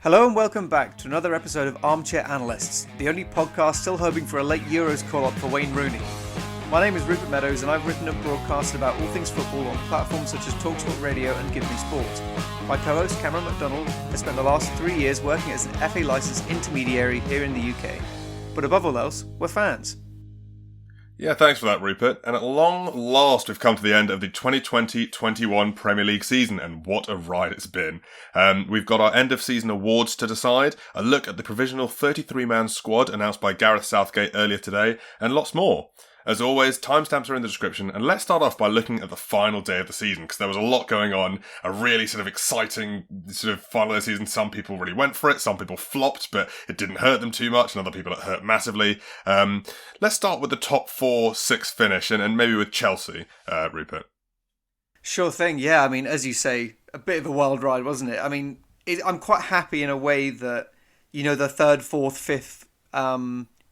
Hello and welcome back to another episode of Armchair Analysts, the only podcast still hoping for a late Euros call-up for Wayne Rooney. My name is Rupert Meadows and I've written and broadcasted about all things football on platforms such as TalkSport Radio and Give Me Sport. My co-host Cameron MacDonald has spent the last 3 years working as an FA licensed intermediary here in the UK. But above all else, we're fans. Yeah, thanks for that, Rupert. And at long last, we've come to the end of the 2020-21 Premier League season, and what a ride it's been. We've got our end-of-season awards to decide, a look at the provisional 33-man squad announced by Gareth Southgate earlier today, and lots more. As always, timestamps are in the description, and let's start off by looking at the final day of the season, because there was a lot going on, a really sort of exciting sort of final day of the season. Some people really went for it, some people flopped, but it didn't hurt them too much, and other people it hurt massively. Let's start with the top 4-6 finish, and maybe with Chelsea, Rupert. Sure thing, yeah, I mean, as you say, a bit of a wild ride, wasn't it? I mean, I'm quite happy in a way that, you know, the third, fourth, fifth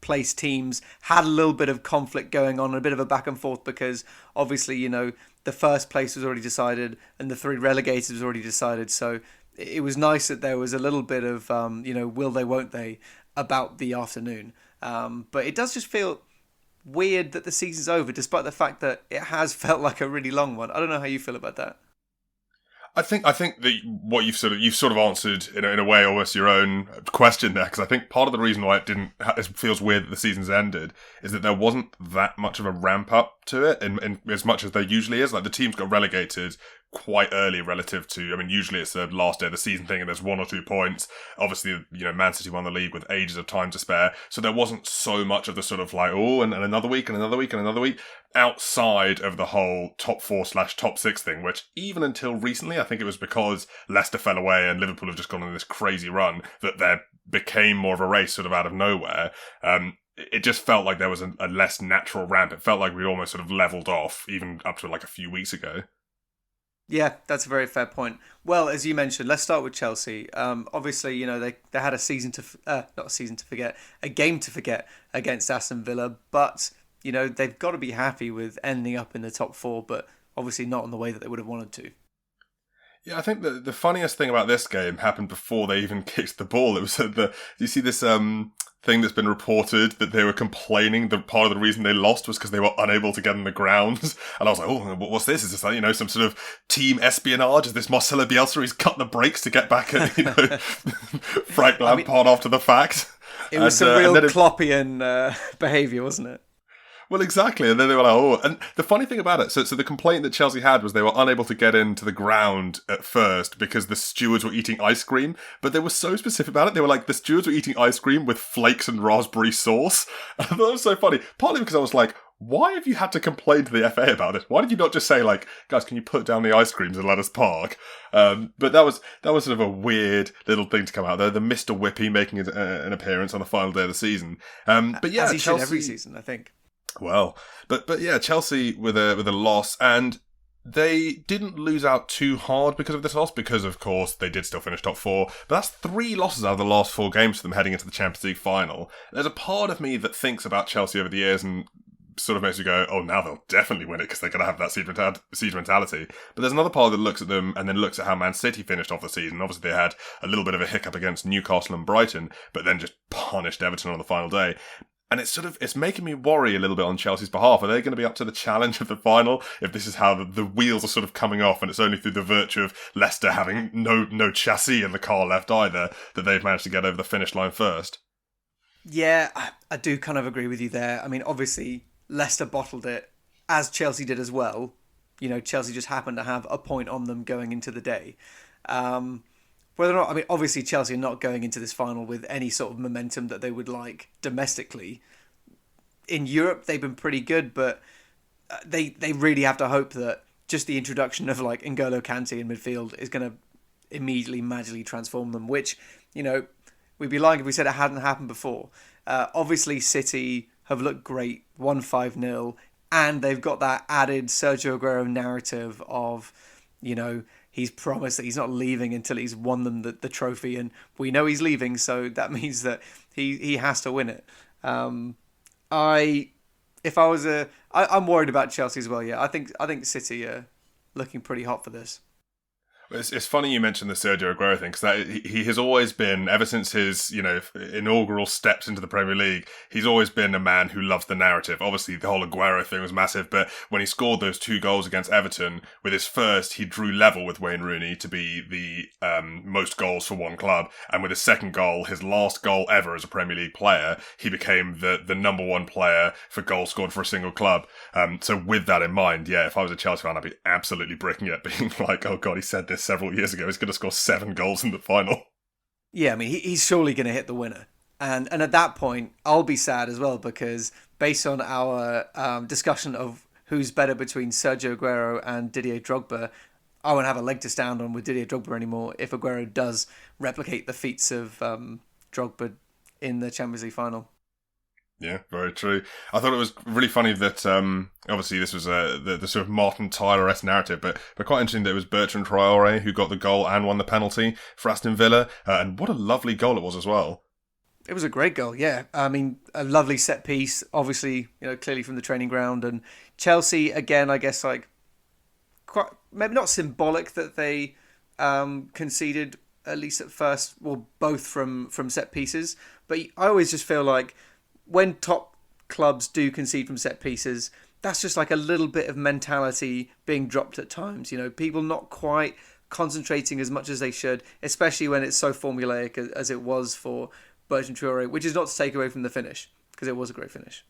place teams had a little bit of conflict going on, a bit of a back and forth, because obviously, you know, the first place was already decided and the three relegated was already decided. So it was nice that there was a little bit of, will they, won't they, about the afternoon. But it does just feel weird that the season's over, despite the fact that it has felt like a really long one. I don't know how you feel about that. I think that what you've sort of answered in a way almost your own question there, because I think part of the reason why it feels weird that the season's ended is that there wasn't that much of a ramp up to it, in as much as there usually is. Like, the teams got relegated quite early relative to, I mean, usually it's the last day of the season thing and there's 1 or 2 points. Obviously, you know, Man City won the league with ages of time to spare, so there wasn't so much of the sort of like, and another week and another week and another week outside of the whole top 4/top 6 thing, which even until recently, I think it was because Leicester fell away and Liverpool have just gone on this crazy run that there became more of a race sort of out of nowhere. It just felt like there was a less natural ramp. It felt like we'd almost sort of leveled off even up to like a few weeks ago. Yeah, that's a very fair point. Well, as you mentioned, let's start with Chelsea. Obviously, you know, they had a game to forget against Aston Villa, but, you know, they've got to be happy with ending up in the top 4, but obviously not in the way that they would have wanted to. Yeah, I think the funniest thing about this game happened before they even kicked the ball. It was do you see this thing that's been reported that they were complaining that part of the reason they lost was because they were unable to get on the ground? And I was like, oh, what's this? Is this like, you know, some sort of team espionage? Is this Marcelo Bielsa? He's cut the brakes to get back at, you know, Frank Lampard after the fact. It was some real Kloppian behaviour, wasn't it? Well, exactly. And then they were like, and the funny thing about it, so the complaint that Chelsea had was they were unable to get into the ground at first because the stewards were eating ice cream, but they were so specific about it. They were like, the stewards were eating ice cream with flakes and raspberry sauce. And I thought it was so funny, partly because I was like, why have you had to complain to the FA about it? Why did you not just say, like, guys, can you put down the ice creams and let us park? But that was sort of a weird little thing to come out there. The Mr. Whippy making an appearance on the final day of the season. But yeah, as he Chelsea should every season, I think. Well, but yeah, Chelsea with a loss, and they didn't lose out too hard because of this loss, because of course they did still finish top 4, but that's 3 losses out of the last 4 games for them heading into the Champions League final. There's a part of me that thinks about Chelsea over the years and sort of makes you go, oh, now they'll definitely win it because they're going to have that siege mentality. But there's another part that looks at them and then looks at how Man City finished off the season. Obviously they had a little bit of a hiccup against Newcastle and Brighton, but then just punished Everton on the final day. And it's making me worry a little bit on Chelsea's behalf. Are they going to be up to the challenge of the final if this is how the wheels are sort of coming off, and it's only through the virtue of Leicester having no chassis in the car left either that they've managed to get over the finish line first? Yeah, I do kind of agree with you there. I mean, obviously, Leicester bottled it, as Chelsea did as well. You know, Chelsea just happened to have a point on them going into the day. Whether or not, I mean, obviously Chelsea are not going into this final with any sort of momentum that they would like domestically. In Europe, they've been pretty good, but they really have to hope that just the introduction of like N'Golo Kante in midfield is going to immediately magically transform them, which, you know, we'd be lying if we said it hadn't happened before. Obviously, City have looked great, won 5-0, and they've got that added Sergio Aguero narrative of, you know, he's promised that he's not leaving until he's won them the trophy, and we know he's leaving, so that means that he has to win it. I'm worried about Chelsea as well. Yeah, I think City are looking pretty hot for this. It's funny you mentioned the Sergio Aguero thing, because he has always been, ever since his inaugural steps into the Premier League, he's always been a man who loves the narrative. Obviously, the whole Aguero thing was massive, but when he scored those 2 goals against Everton, with his first, he drew level with Wayne Rooney to be the most goals for one club, and with his second goal, his last goal ever as a Premier League player, he became the number 1 player for goals scored for a single club. So with that in mind, yeah, if I was a Chelsea fan, I'd be absolutely bricking it, being like, oh god, he said this several years ago, he's going to score 7 goals in the final. Yeah, I mean, he's surely going to hit the winner. And at that point, I'll be sad as well, because based on our discussion of who's better between Sergio Aguero and Didier Drogba, I won't have a leg to stand on with Didier Drogba anymore if Aguero does replicate the feats of Drogba in the Champions League final. Yeah, very true. I thought it was really funny that obviously this was the sort of Martin Tyler-esque narrative, but quite interesting that it was Bertrand Traore who got the goal and won the penalty for Aston Villa, and what a lovely goal it was as well. It was a great goal, yeah. I mean, a lovely set piece, obviously, clearly from the training ground, and Chelsea again, I guess, like quite maybe not symbolic that they conceded at least at first, well, both from set pieces, but I always just feel like when top clubs do concede from set pieces, that's just like a little bit of mentality being dropped at times. People not quite concentrating as much as they should, especially when it's so formulaic as it was for Bertrand Traore, which is not to take away from the finish, because it was a great finish.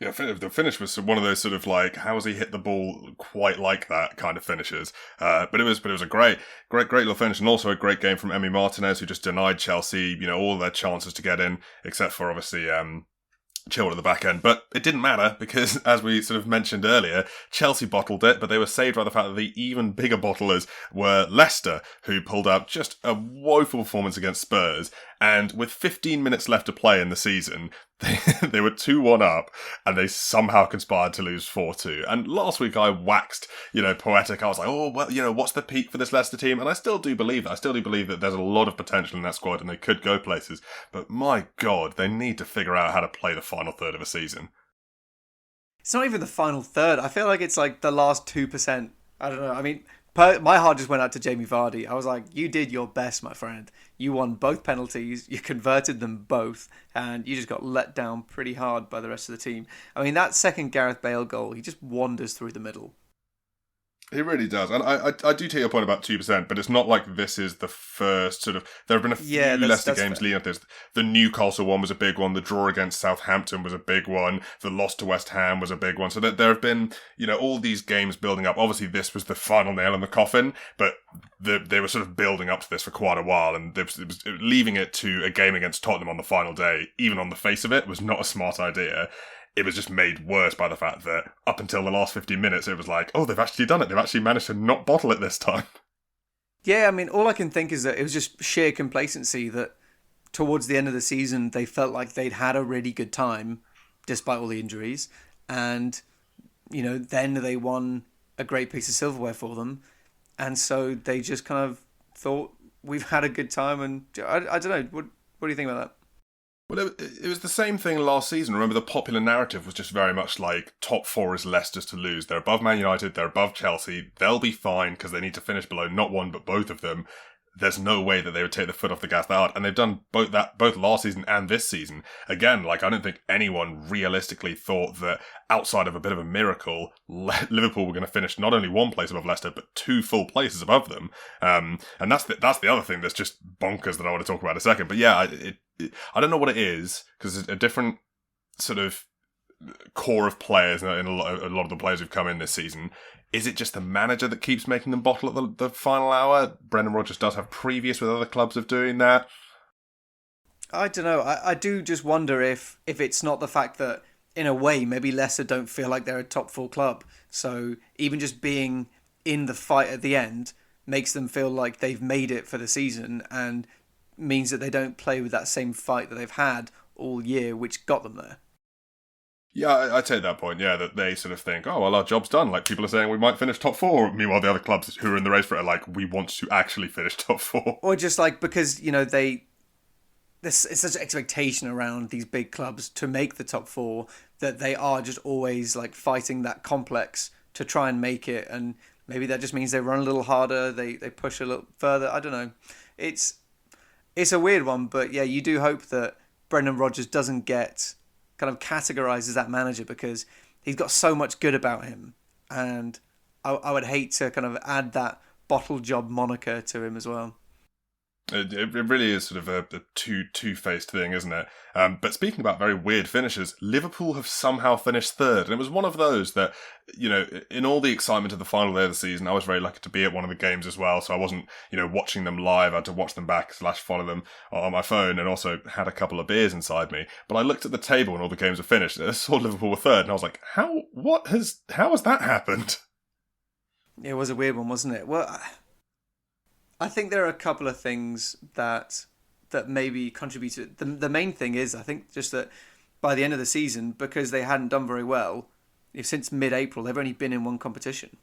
Yeah, the finish was one of those sort of like, how has he hit the ball quite like that kind of finishes? But it was a great little finish, and also a great game from Emi Martinez, who just denied Chelsea, all their chances to get in, except for obviously Chilled at the back end. But it didn't matter, because as we sort of mentioned earlier, Chelsea bottled it, but they were saved by the fact that the even bigger bottlers were Leicester, who pulled out just a woeful performance against Spurs, and with 15 minutes left to play in the season, they were 2-1 up, and they somehow conspired to lose 4-2. And last week I waxed, poetic. I was like, oh, well, what's the peak for this Leicester team? And I still do believe that. I still do believe that there's a lot of potential in that squad, and they could go places. But my God, they need to figure out how to play the final third of a season. It's not even the final third. I feel like it's like the last 2%. I don't know. I mean, my heart just went out to Jamie Vardy. I was like, you did your best, my friend. You won both penalties, you converted them both, and you just got let down pretty hard by the rest of the team. I mean, that second Gareth Bale goal, he just wanders through the middle. He really does. And I do take your point about 2%, but it's not like this is the first sort of... There have been a few Leicester games leading up to this. The Newcastle one was a big one. The draw against Southampton was a big one. The loss to West Ham was a big one. So there have been, all these games building up. Obviously, this was the final nail in the coffin, but they were sort of building up to this for quite a while. And it was leaving it to a game against Tottenham on the final day, even on the face of it, was not a smart idea. It was just made worse by the fact that up until the last 15 minutes, it was like, oh, they've actually done it. They've actually managed to not bottle it this time. Yeah, I mean, all I can think is that it was just sheer complacency that towards the end of the season, they felt like they'd had a really good time, despite all the injuries. And, then they won a great piece of silverware for them. And so they just kind of thought, we've had a good time. And I don't know, what do you think about that? Well, it was the same thing last season. Remember, the popular narrative was just very much like, top 4 is Leicester's to lose. They're above Man United, they're above Chelsea. They'll be fine because they need to finish below not one but both of them. There's no way that they would take the foot off the gas that hard. And they've done both last season and this season. Again, I don't think anyone realistically thought that outside of a bit of a miracle, Liverpool were going to finish not only 1 place above Leicester, but 2 full places above them. And that's the other thing that's just bonkers that I want to talk about in a second. But yeah, I don't know what it is, because it's a different sort of core of players in a lot of the players who've come in this season. Is it just the manager that keeps making them bottle at the final hour? Brendan Rodgers does have previous with other clubs of doing that. I don't know. I do just wonder if it's not the fact that, in a way, maybe Leicester don't feel like they're a top 4 club. So even just being in the fight at the end makes them feel like they've made it for the season, and means that they don't play with that same fight that they've had all year, which got them there. Yeah, I take that point, yeah, that they sort of think, oh, well, our job's done. Like, people are saying we might finish top 4. Meanwhile, the other clubs who are in the race for it are like, we want to actually finish top 4. Or just because, there's such an expectation around these big clubs to make the top 4 that they are just always fighting that complex to try and make it. And maybe that just means they run a little harder, they push a little further. I don't know. It's it's a weird one, but yeah, you do hope that Brendan Rodgers doesn't get kind of categorized as that manager because he's got so much good about him, and I would hate to kind of add that bottle job moniker to him as well. It really is sort of a two-faced thing, isn't it? But speaking about very weird finishes, Liverpool have somehow finished third. And it was one of those that, in all the excitement of the final day of the season, I was very lucky to be at one of the games as well. So I wasn't, watching them live. I had to watch them back / follow them on my phone, and also had a couple of beers inside me. But I looked at the table when all the games were finished, and I saw Liverpool were third, and I was like, how has that happened? It was a weird one, wasn't it? Well, I think there are a couple of things that maybe contributed. The main thing is, I think, just that by the end of the season, because they hadn't done very well, since mid-April, they've only been in one competition,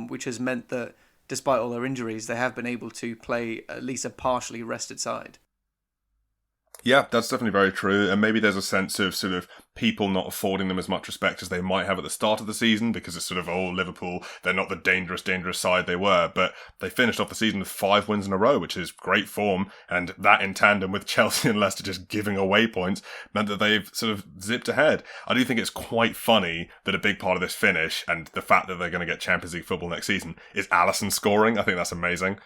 which has meant that despite all their injuries, they have been able to play at least a partially rested side. Yeah, that's definitely very true. And maybe there's a sense of sort of people not affording them as much respect as they might have at the start of the season because it's sort of, Liverpool, they're not the dangerous side they were. But they finished off the season with 5 wins in a row, which is great form. And that in tandem with Chelsea and Leicester just giving away points meant that they've sort of zipped ahead. I do think it's quite funny that a big part of this finish and the fact that they're going to get Champions League football next season is Alisson scoring. I think that's amazing.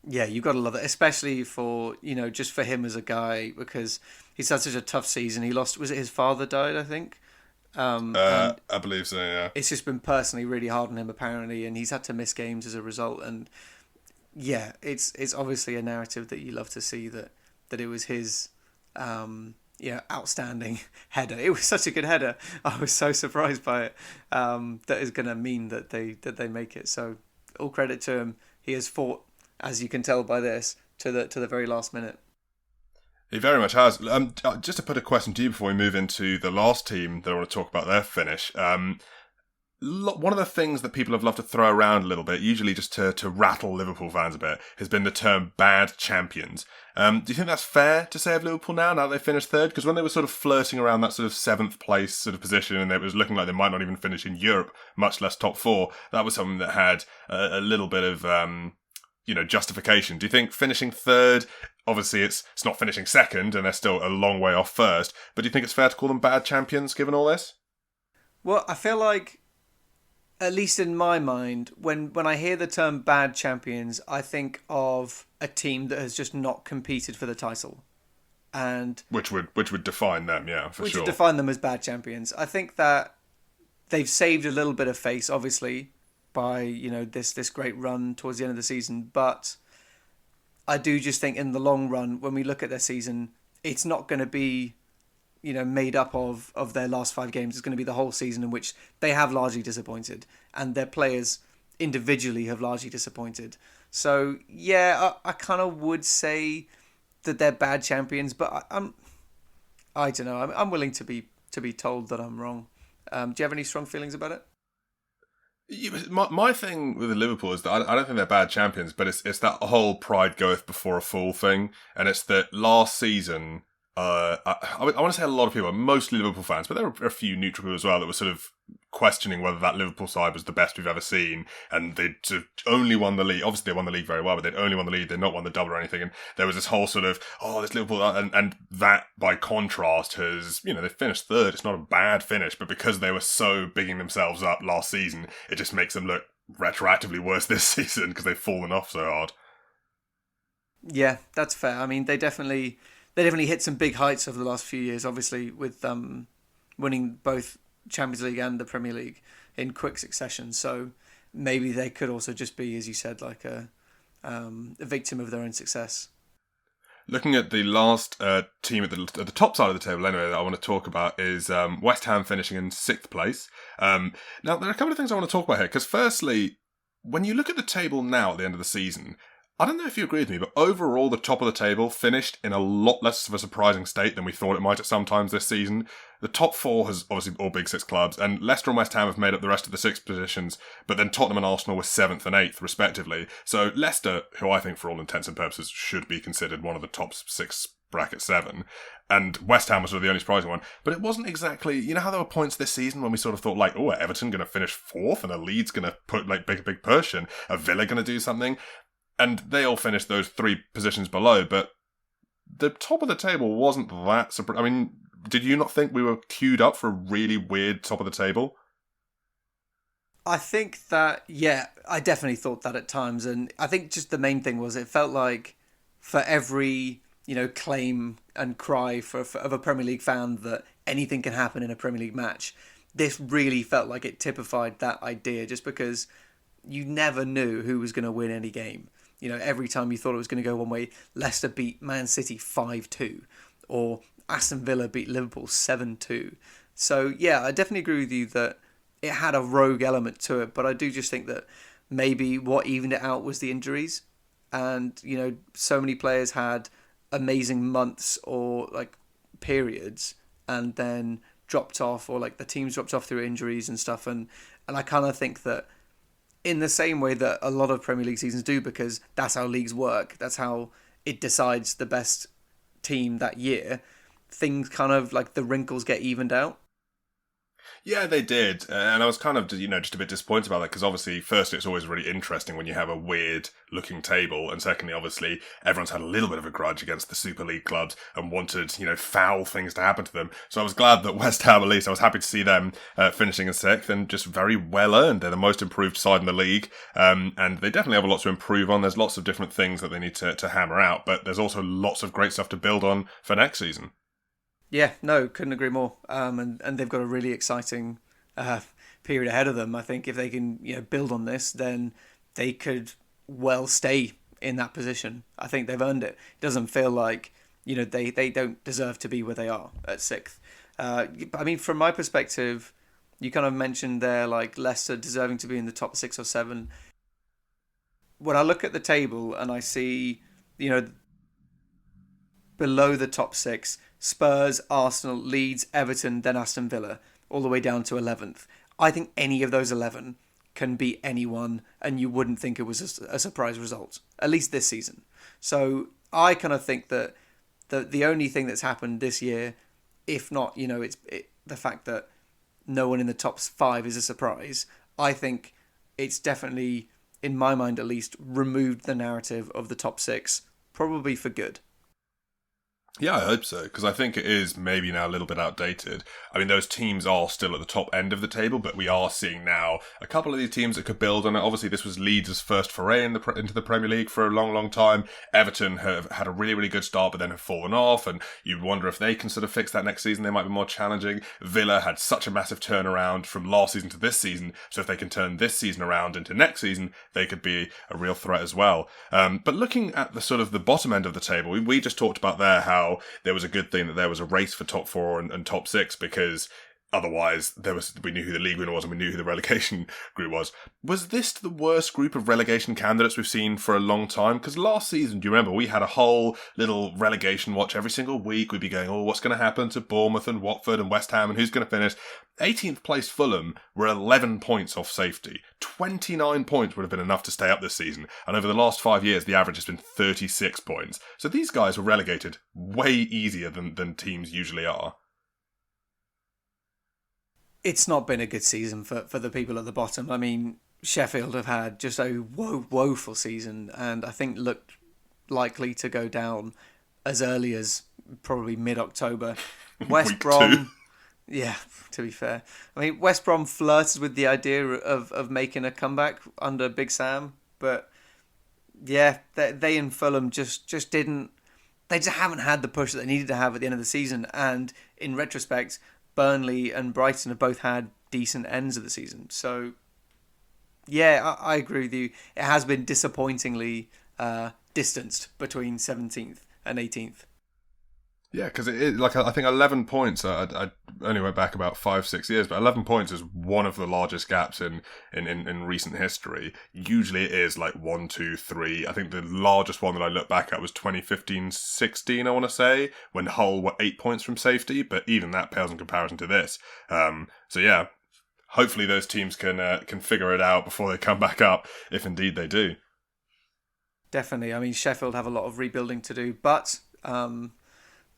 Yeah, you've got to love it, especially for, just for him as a guy, because he's had such a tough season. He lost, was it his father died, I think? I believe so, yeah. It's just been personally really hard on him, apparently, and he's had to miss games as a result. And yeah, it's obviously a narrative that you love to see that it was his outstanding header. It was such a good header. I was so surprised by it. That is going to mean that they make it. So all credit to him. He has fought, as you can tell by this, to the very last minute. He very much has. Just to put a question to you before we move into the last team that I want to talk about their finish. One of the things that people have loved to throw around a little bit, usually just to rattle Liverpool fans a bit, has been the term bad champions. Do you think that's fair to say of Liverpool now that they finished third? Because when they were sort of flirting around that sort of 7th place sort of position and it was looking like they might not even finish in Europe, much less top 4, that was something that had a little bit of justification. Do you think finishing third, obviously it's not finishing second and they're still a long way off first, but do you think it's fair to call them bad champions given all this? Well, I feel like, at least in my mind, when I hear the term bad champions, I think of a team that has just not competed for the title. And which would define them, yeah, for sure. Which would define them as bad champions. I think that they've saved a little bit of face, obviously, by this great run towards the end of the season, but I do just think in the long run, when we look at their season, it's not going to be made up of their last 5 games. It's going to be the whole season in which they have largely disappointed and their players individually have largely disappointed. So yeah, I kind of would say that they're bad champions, but I don't know. I'm willing to be told that I'm wrong. Do you have any strong feelings about it? My thing with Liverpool is that I don't think they're bad champions, but it's that whole pride goeth before a fall thing, and it's that last season, I want to say a lot of people, mostly Liverpool fans, but there were a few neutral people as well that were sort of questioning whether that Liverpool side was the best we've ever seen, and they'd sort of only won the league. Obviously, they won the league very well, but they'd only won the league. They'd not won the double or anything, and there was this whole sort of, this Liverpool, and that by contrast has, they finished third. It's not a bad finish, but because they were so bigging themselves up last season, it just makes them look retroactively worse this season because they've fallen off so hard. Yeah, that's fair. I mean, they definitely hit some big heights over the last few years, obviously, with winning both Champions League and the Premier League in quick succession. So maybe they could also just be, as you said, like a victim of their own success. Looking at the last team at the top side of the table, anyway, that I want to talk about is West Ham finishing in 6th place. Now, there are a couple of things I want to talk about here, because firstly, when you look at the table now at the end of the season, I don't know if you agree with me, but overall the top of the table finished in a lot less of a surprising state than we thought it might at some times this season. The top 4 has obviously all Big 6 clubs, and Leicester and West Ham have made up the rest of the 6 positions, but then Tottenham and Arsenal were 7th and 8th, respectively. So Leicester, who I think for all intents and purposes should be considered one of the top 6 bracket 7. And West Ham was sort of the only surprising one. But it wasn't exactly, you know how there were points this season when we sort of thought like, oh, are Everton going to finish 4th and a Leeds going to put like big push and a Villa going to do something? And they all finished those 3 positions below, but the top of the table wasn't that surprising. I mean, did you not think we were queued up for a really weird top of the table? I think that, yeah, I definitely thought that at times. And I think just the main thing was it felt like for every, claim and cry of a Premier League fan that anything can happen in a Premier League match, this really felt like it typified that idea just because you never knew who was going to win any game. Every time you thought it was going to go one way, Leicester beat Man City 5-2 or Aston Villa beat Liverpool 7-2. So, yeah, I definitely agree with you that it had a rogue element to it, but I do just think that maybe what evened it out was the injuries. And, so many players had amazing months or like periods and then dropped off, or like the teams dropped off through injuries and stuff. And I kind of think that in the same way that a lot of Premier League seasons do, because that's how leagues work, that's how it decides the best team that year, things kind of like the wrinkles get evened out. Yeah, they did. And I was kind of, just a bit disappointed about that because obviously, firstly, it's always really interesting when you have a weird looking table. And secondly, obviously, everyone's had a little bit of a grudge against the Super League clubs and wanted, foul things to happen to them. So I was glad that West Ham, at least, I was happy to see them finishing in 6th and just very well earned. They're the most improved side in the league. And they definitely have a lot to improve on. There's lots of different things that they need to hammer out, but there's also lots of great stuff to build on for next season. Yeah, no, couldn't agree more. And they've got a really exciting period ahead of them. I think if they can build on this, then they could well stay in that position. I think they've earned it. It doesn't feel like they don't deserve to be where they are at 6th. I mean, from my perspective, you kind of mentioned there like Leicester deserving to be in the top 6 or 7. When I look at the table and I see below the top 6, Spurs, Arsenal, Leeds, Everton, then Aston Villa, all the way down to 11th. I think any of those 11 can beat anyone, and you wouldn't think it was a surprise result, at least this season. So I kind of think that the only thing that's happened this year, if not, it's the fact that no one in the top 5 is a surprise. I think it's definitely, in my mind at least, removed the narrative of the top 6, probably for good. Yeah, I hope so, because I think it is maybe now a little bit outdated. I mean, those teams are still at the top end of the table, but we are seeing now a couple of these teams that could build on it. Obviously, this was Leeds' first foray into the Premier League for a long time. Everton have had a really, really good start, but then have fallen off, and you wonder if they can sort of fix that next season. They might be more challenging. Villa had such a massive turnaround from last season to this season, so if they can turn this season around into next season, they could be a real threat as well. But looking at the sort of the bottom end of the table, we just talked about there how there was a good thing that there was a race for top 4 and top 6 because otherwise we knew who the league winner was and we knew who the relegation group was. Was this the worst group of relegation candidates we've seen for a long time? Because last season, do you remember, we had a whole little relegation watch every single week. We'd be going, what's going to happen to Bournemouth and Watford and West Ham and who's going to finish? 18th place Fulham were 11 points off safety. 29 points would have been enough to stay up this season. And over the last 5 years, the average has been 36 points. So these guys were relegated way easier than teams usually are. It's not been a good season for the people at the bottom. I mean, Sheffield have had just a woeful season and I think looked likely to go down as early as probably mid-October. West Brom... Yeah, to be fair. I mean, West Brom flirted with the idea of making a comeback under Big Sam, but yeah, they and Fulham just didn't... They just haven't had the push that they needed to have at the end of the season, and in retrospect, Burnley and Brighton have both had decent ends of the season. So, yeah, I agree with you. It has been disappointingly distanced between 17th and 18th. Yeah, because it is, like, I think 11 points, I only went back about 5-6 years, but 11 points is one of the largest gaps in recent history. Usually it is like 1, 2, 3. I think the largest one that I look back at was 2015-16, I want to say, when Hull were 8 points from safety, but even that pales in comparison to this. So yeah, hopefully those teams can figure it out before they come back up, if indeed they do. Definitely. I mean, Sheffield have a lot of rebuilding to do, but...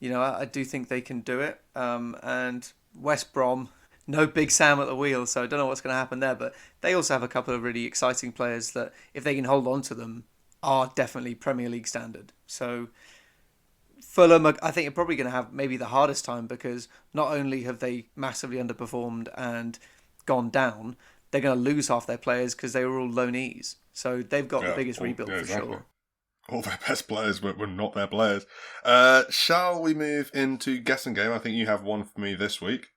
I do think they can do it. And West Brom, no Big Sam at the wheel, so I don't know what's going to happen there. But they also have a couple of really exciting players that, if they can hold on to them, are definitely Premier League standard. So Fulham, I think, are probably going to have maybe the hardest time because not only have they massively underperformed and gone down, they're going to lose half their players because they were all loanees. So they've got the biggest rebuild for sure. All their best players were not their players. Shall we move into guessing game? I think you have one for me this week.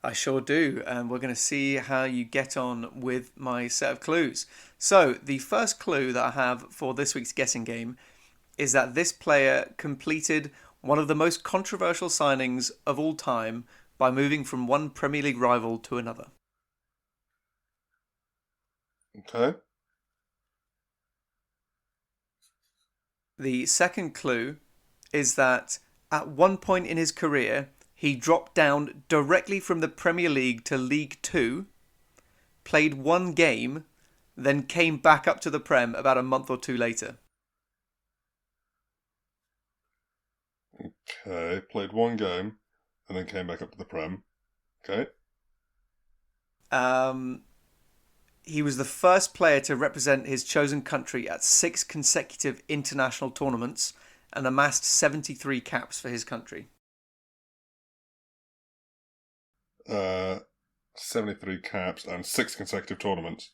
I sure do, and we're going to see how you get on with my set of clues. So, the first clue that I have for this week's guessing game is that this player completed one of the most controversial signings of all time by moving from one Premier League rival to another. Okay. The second clue is that at one point in his career, he dropped down directly from the Premier League to League Two, played one game, then came back up to the Prem about a month or two later. Okay, played one game, and then came back up to the Prem. Okay. He was the first player to represent his chosen country at 6 consecutive international tournaments and amassed 73 caps for his country. 73 caps and 6 consecutive tournaments.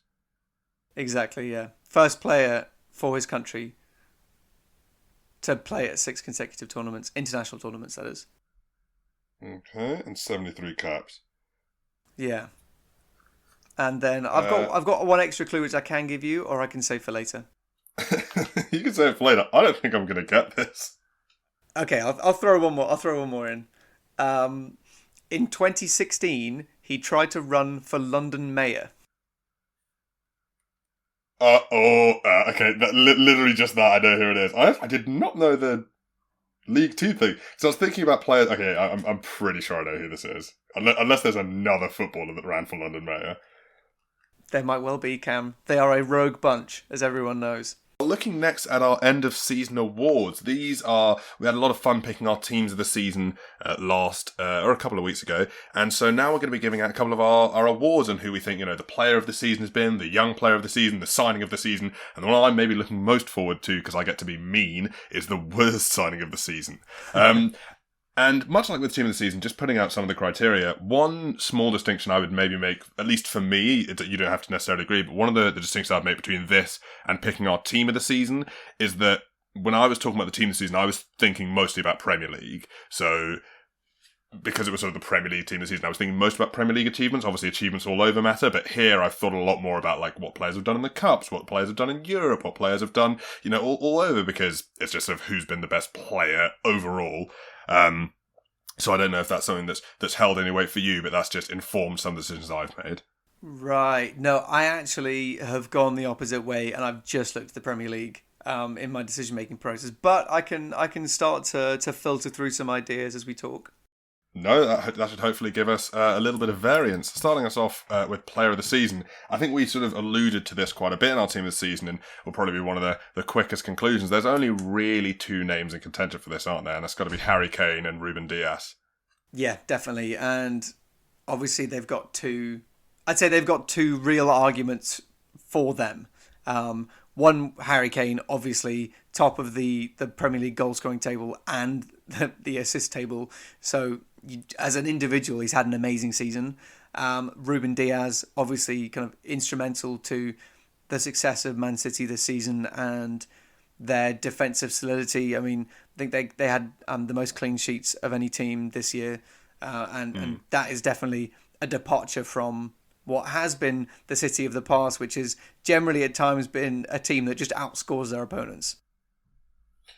Exactly, yeah. First player for his country to play at 6 consecutive tournaments, international tournaments, that is. Okay, and 73 caps. Yeah. And then I've got one extra clue which I can give you, or I can save for later. You can save it for later. I don't think I'm going to get this. Okay, I'll throw one more. I'll throw one more in. In 2016, he tried to run for London mayor. Okay. Literally just that. I know who it is. I did not know the League Two thing. So I was thinking about players. Okay, I'm pretty sure I know who this is. Unless there's another footballer that ran for London mayor. There might well be, Cam. They are a rogue bunch, as everyone knows. Looking next at our end of season awards, we had a lot of fun picking our teams of the season or a couple of weeks ago, and so now we're going to be giving out a couple of our awards and who we think, the player of the season has been, the young player of the season, the signing of the season, and the one I'm maybe looking most forward to, because I get to be mean, is the worst signing of the season. And much like with Team of the Season, just putting out some of the criteria, one small distinction I would maybe make, at least for me, you don't have to necessarily agree, but one of the distinctions I'd make between this and picking our Team of the Season is that when I was talking about the Team of the Season, I was thinking mostly about Premier League. So, because it was sort of the Premier League Team of the Season, I was thinking most about Premier League achievements. Obviously, achievements all over matter, but here I've thought a lot more about like what players have done in the Cups, what players have done in Europe, what players have done, all over, because it's just sort of who's been the best player overall. So I don't know if that's something that's held any weight for you, but that's just informed some decisions I've made. Right. No, I actually have gone the opposite way, and I've just looked at the Premier League in my decision-making process. But I can start to filter through some ideas as we talk. No, that should hopefully give us a little bit of variance. Starting us off with Player of the Season, I think we sort of alluded to this quite a bit in our Team of the Season, and will probably be one of the quickest conclusions. There's only really 2 names in contention for this, aren't there? And that's got to be Harry Kane and Ruben Dias. Yeah, definitely. And obviously they've got two real arguments for them. One, Harry Kane, obviously top of the Premier League goal scoring table and the assist table. So as an individual, he's had an amazing season. Ruben Dias, obviously kind of instrumental to the success of Man City this season and their defensive solidity. I mean, I think they had the most clean sheets of any team this year. And that is definitely a departure from what has been the City of the past, which has generally at times been a team that just outscores their opponents.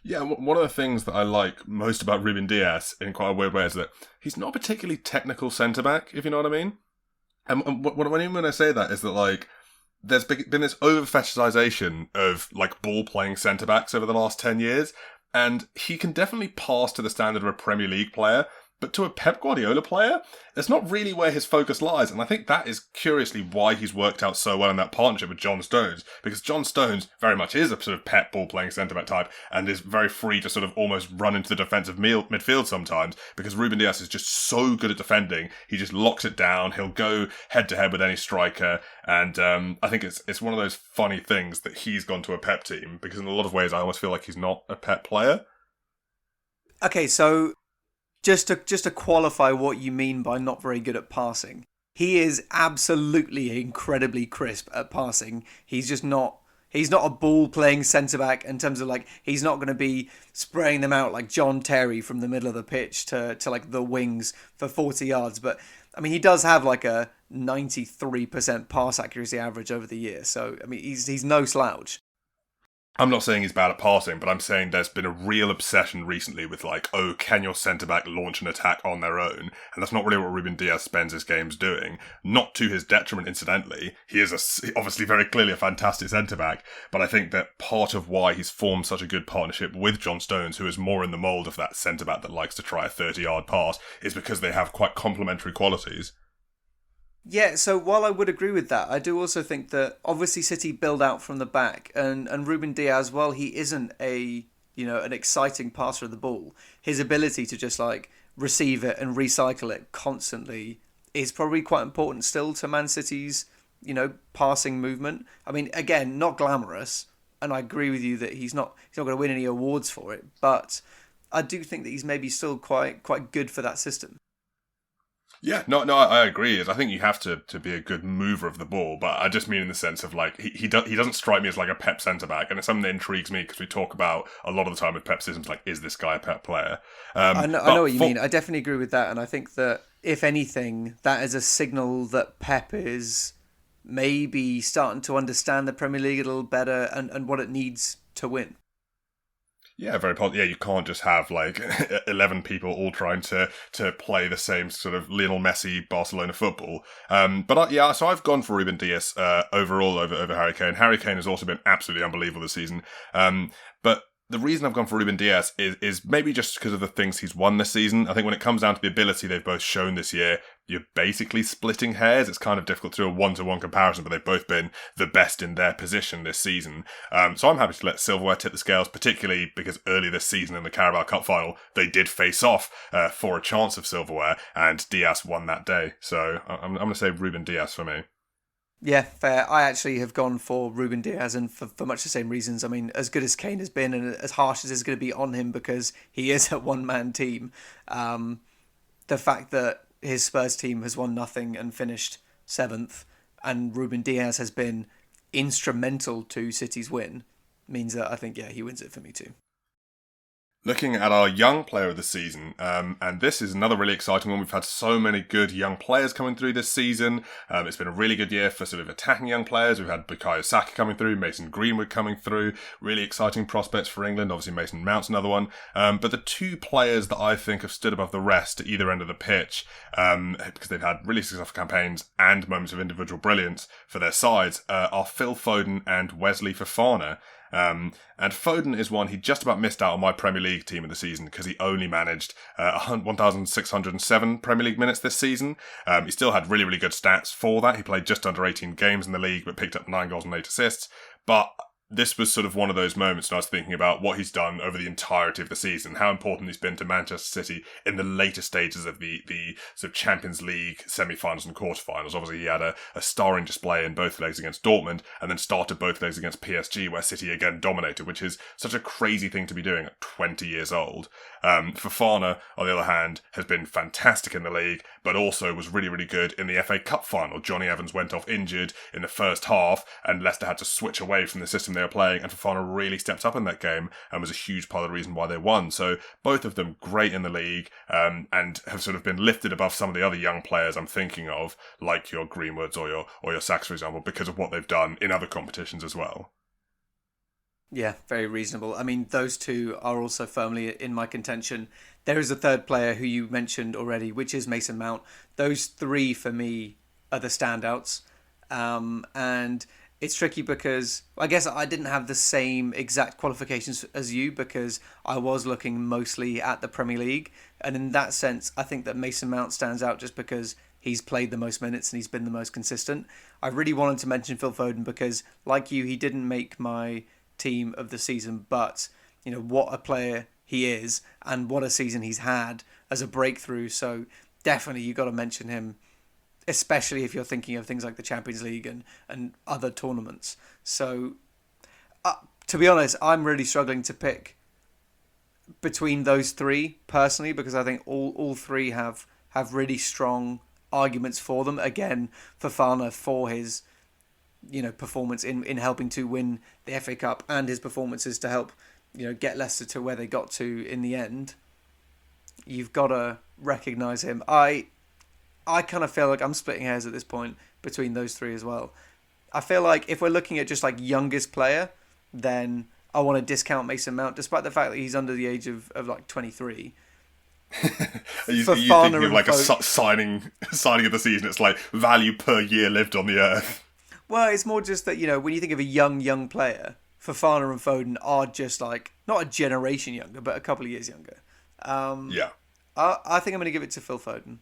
Yeah, one of the things that I like most about Ruben Dias, in quite a weird way, is that he's not a particularly technical centre-back, if you know what I mean. And when I say that is that, like, there's been this over-fetishization of, like, ball-playing centre-backs over the last 10 years, and he can definitely pass to the standard of a Premier League player, But to a Pep Guardiola player, it's not really where his focus lies. And I think that is curiously why he's worked out so well in that partnership with John Stones. Because John Stones very much is a sort of Pep ball-playing centre-back type and is very free to sort of almost run into the defensive midfield sometimes. Because Ruben Dias is just so good at defending. He just locks it down. He'll go head-to-head with any striker. And I think it's one of those funny things that he's gone to a Pep team. Because in a lot of ways, I almost feel like he's not a Pep player. Okay, so just to qualify what you mean by not very good at passing, he is absolutely incredibly crisp at passing. He's just not. He's not a ball playing centre back in terms of like he's not going to be spraying them out like John Terry from the middle of the pitch to like the wings for 40 yards. But I mean, he does have like a 93% pass accuracy average over the year. So I mean, he's no slouch. I'm not saying he's bad at passing, but I'm saying there's been a real obsession recently with like, oh, can your centre-back launch an attack on their own? And that's not really what Ruben Dias spends his games doing. Not to his detriment, incidentally. He is obviously very clearly a fantastic centre-back, but I think that part of why he's formed such a good partnership with John Stones, who is more in the mould of that centre-back that likes to try a 30-yard pass, is because they have quite complementary qualities. Yeah, so while I would agree with that, I do also think that obviously City build out from the back, and Ruben Dias, while he isn't an exciting passer of the ball, his ability to just like receive it and recycle it constantly is probably quite important still to Man City's, passing movement. I mean, again, not glamorous, and I agree with you that he's not going to win any awards for it, but I do think that he's maybe still quite good for that system. Yeah, no, I agree. I think you have to be a good mover of the ball, but I just mean in the sense of like he doesn't strike me as like a Pep centre back, and it's something that intrigues me because we talk about a lot of the time with Pep systems like, is this guy a Pep player? I know what you mean. I definitely agree with that, and I think that if anything, that is a signal that Pep is maybe starting to understand the Premier League a little better and what it needs to win. Yeah, very positive. Yeah, you can't just have like 11 people all trying to play the same sort of Lionel Messi Barcelona football. So I've gone for Ruben Dias overall over Harry Kane. Harry Kane has also been absolutely unbelievable this season. But the reason I've gone for Ruben Dias is maybe just because of the things he's won this season. I think when it comes down to the ability they've both shown this year, you're basically splitting hairs. It's kind of difficult to do a one-to-one comparison, but they've both been the best in their position this season. So I'm happy to let silverware tip the scales, particularly because early this season in the Carabao Cup final, they did face off for a chance of silverware, and Dias won that day. So I'm going to say Ruben Dias for me. Yeah, fair. I actually have gone for Ruben Dias, and for much the same reasons. I mean, as good as Kane has been, and as harsh as it's going to be on him because he is a one-man team, the fact that his Spurs team has won nothing and finished 7th, and Ruben Dias has been instrumental to City's win, means that I think, yeah, he wins it for me too. Looking at our young player of the season, and this is another really exciting one. We've had so many good young players coming through this season. It's been a really good year for sort of attacking young players. We've had Bukayo Saka coming through, Mason Greenwood coming through, really exciting prospects for England. Obviously Mason Mount's another one. But the two players that I think have stood above the rest at either end of the pitch, because they've had really successful campaigns and moments of individual brilliance for their sides, are Phil Foden and Wesley Fofana. And Foden is one he just about missed out on my Premier League team of the season because he only managed 1,607 Premier League minutes this season. He still had really, really good stats for that. He played just under 18 games in the league but picked up 9 goals and 8 assists. But this was sort of one of those moments when I was thinking about what he's done over the entirety of the season, how important he's been to Manchester City in the later stages of the sort of Champions League semi-finals and quarter-finals. Obviously, he had a starring display in both legs against Dortmund and then started both legs against PSG, where City again dominated, which is such a crazy thing to be doing at 20 years old. Fofana, on the other hand, has been fantastic in the league, but also was really, really good in the FA Cup final. Johnny Evans went off injured in the first half, and Leicester had to switch away from the system they were playing, and Fofana really stepped up in that game and was a huge part of the reason why they won. So both of them great in the league, and have sort of been lifted above some of the other young players I'm thinking of, like your Greenwoods or your Sacks, for example, because of what they've done in other competitions as well. Yeah, very reasonable. I mean, those two are also firmly in my contention. There is a third player who you mentioned already, which is Mason Mount. Those three, for me, are the standouts. And it's tricky because I guess I didn't have the same exact qualifications as you because I was looking mostly at the Premier League. And in that sense, I think that Mason Mount stands out just because he's played the most minutes and he's been the most consistent. I really wanted to mention Phil Foden because, like you, he didn't make my team of the season, but what a player he is and what a season he's had as a breakthrough. So definitely you got to mention him, especially if you're thinking of things like the Champions League and other tournaments. So to be honest, I'm really struggling to pick between those three personally because I think all three have really strong arguments for them. Again, Fofana for his performance in helping to win the FA Cup and his performances to help get Leicester to where they got to in the end. You've got to recognise him. I kind of feel like I'm splitting hairs at this point between those three as well. I feel like if we're looking at just like youngest player, then I want to discount Mason Mount despite the fact that he's under the age of like 23. Are you thinking of like a signing of the season? It's like value per year lived on the earth. Well, it's more just that, when you think of a young player, Fofana and Foden are just like, not a generation younger, but a couple of years younger. Yeah. I think I'm going to give it to Phil Foden.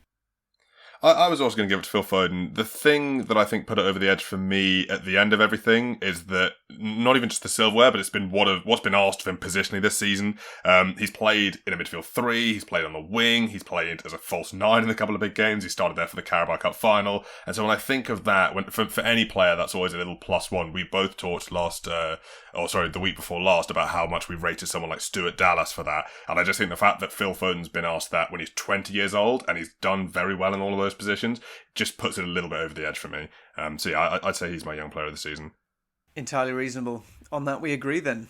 I was also going to give it to Phil Foden. The thing that I think put it over the edge for me at the end of everything is that not even just the silverware, but it's been what's been asked of him positionally this season. He's played in a midfield three, he's played on the wing, he's played as a false nine in a couple of big games, he started there for the Carabao Cup final. And so when I think of that, for any player, that's always a little +1. We both talked the week before last about how much we rated someone like Stuart Dallas for that. And I just think the fact that Phil Foden's been asked that when he's 20 years old and he's done very well in all of those positions just puts it a little bit over the edge for me. So yeah, I'd say he's my young player of the season. Entirely reasonable. On that, we agree then.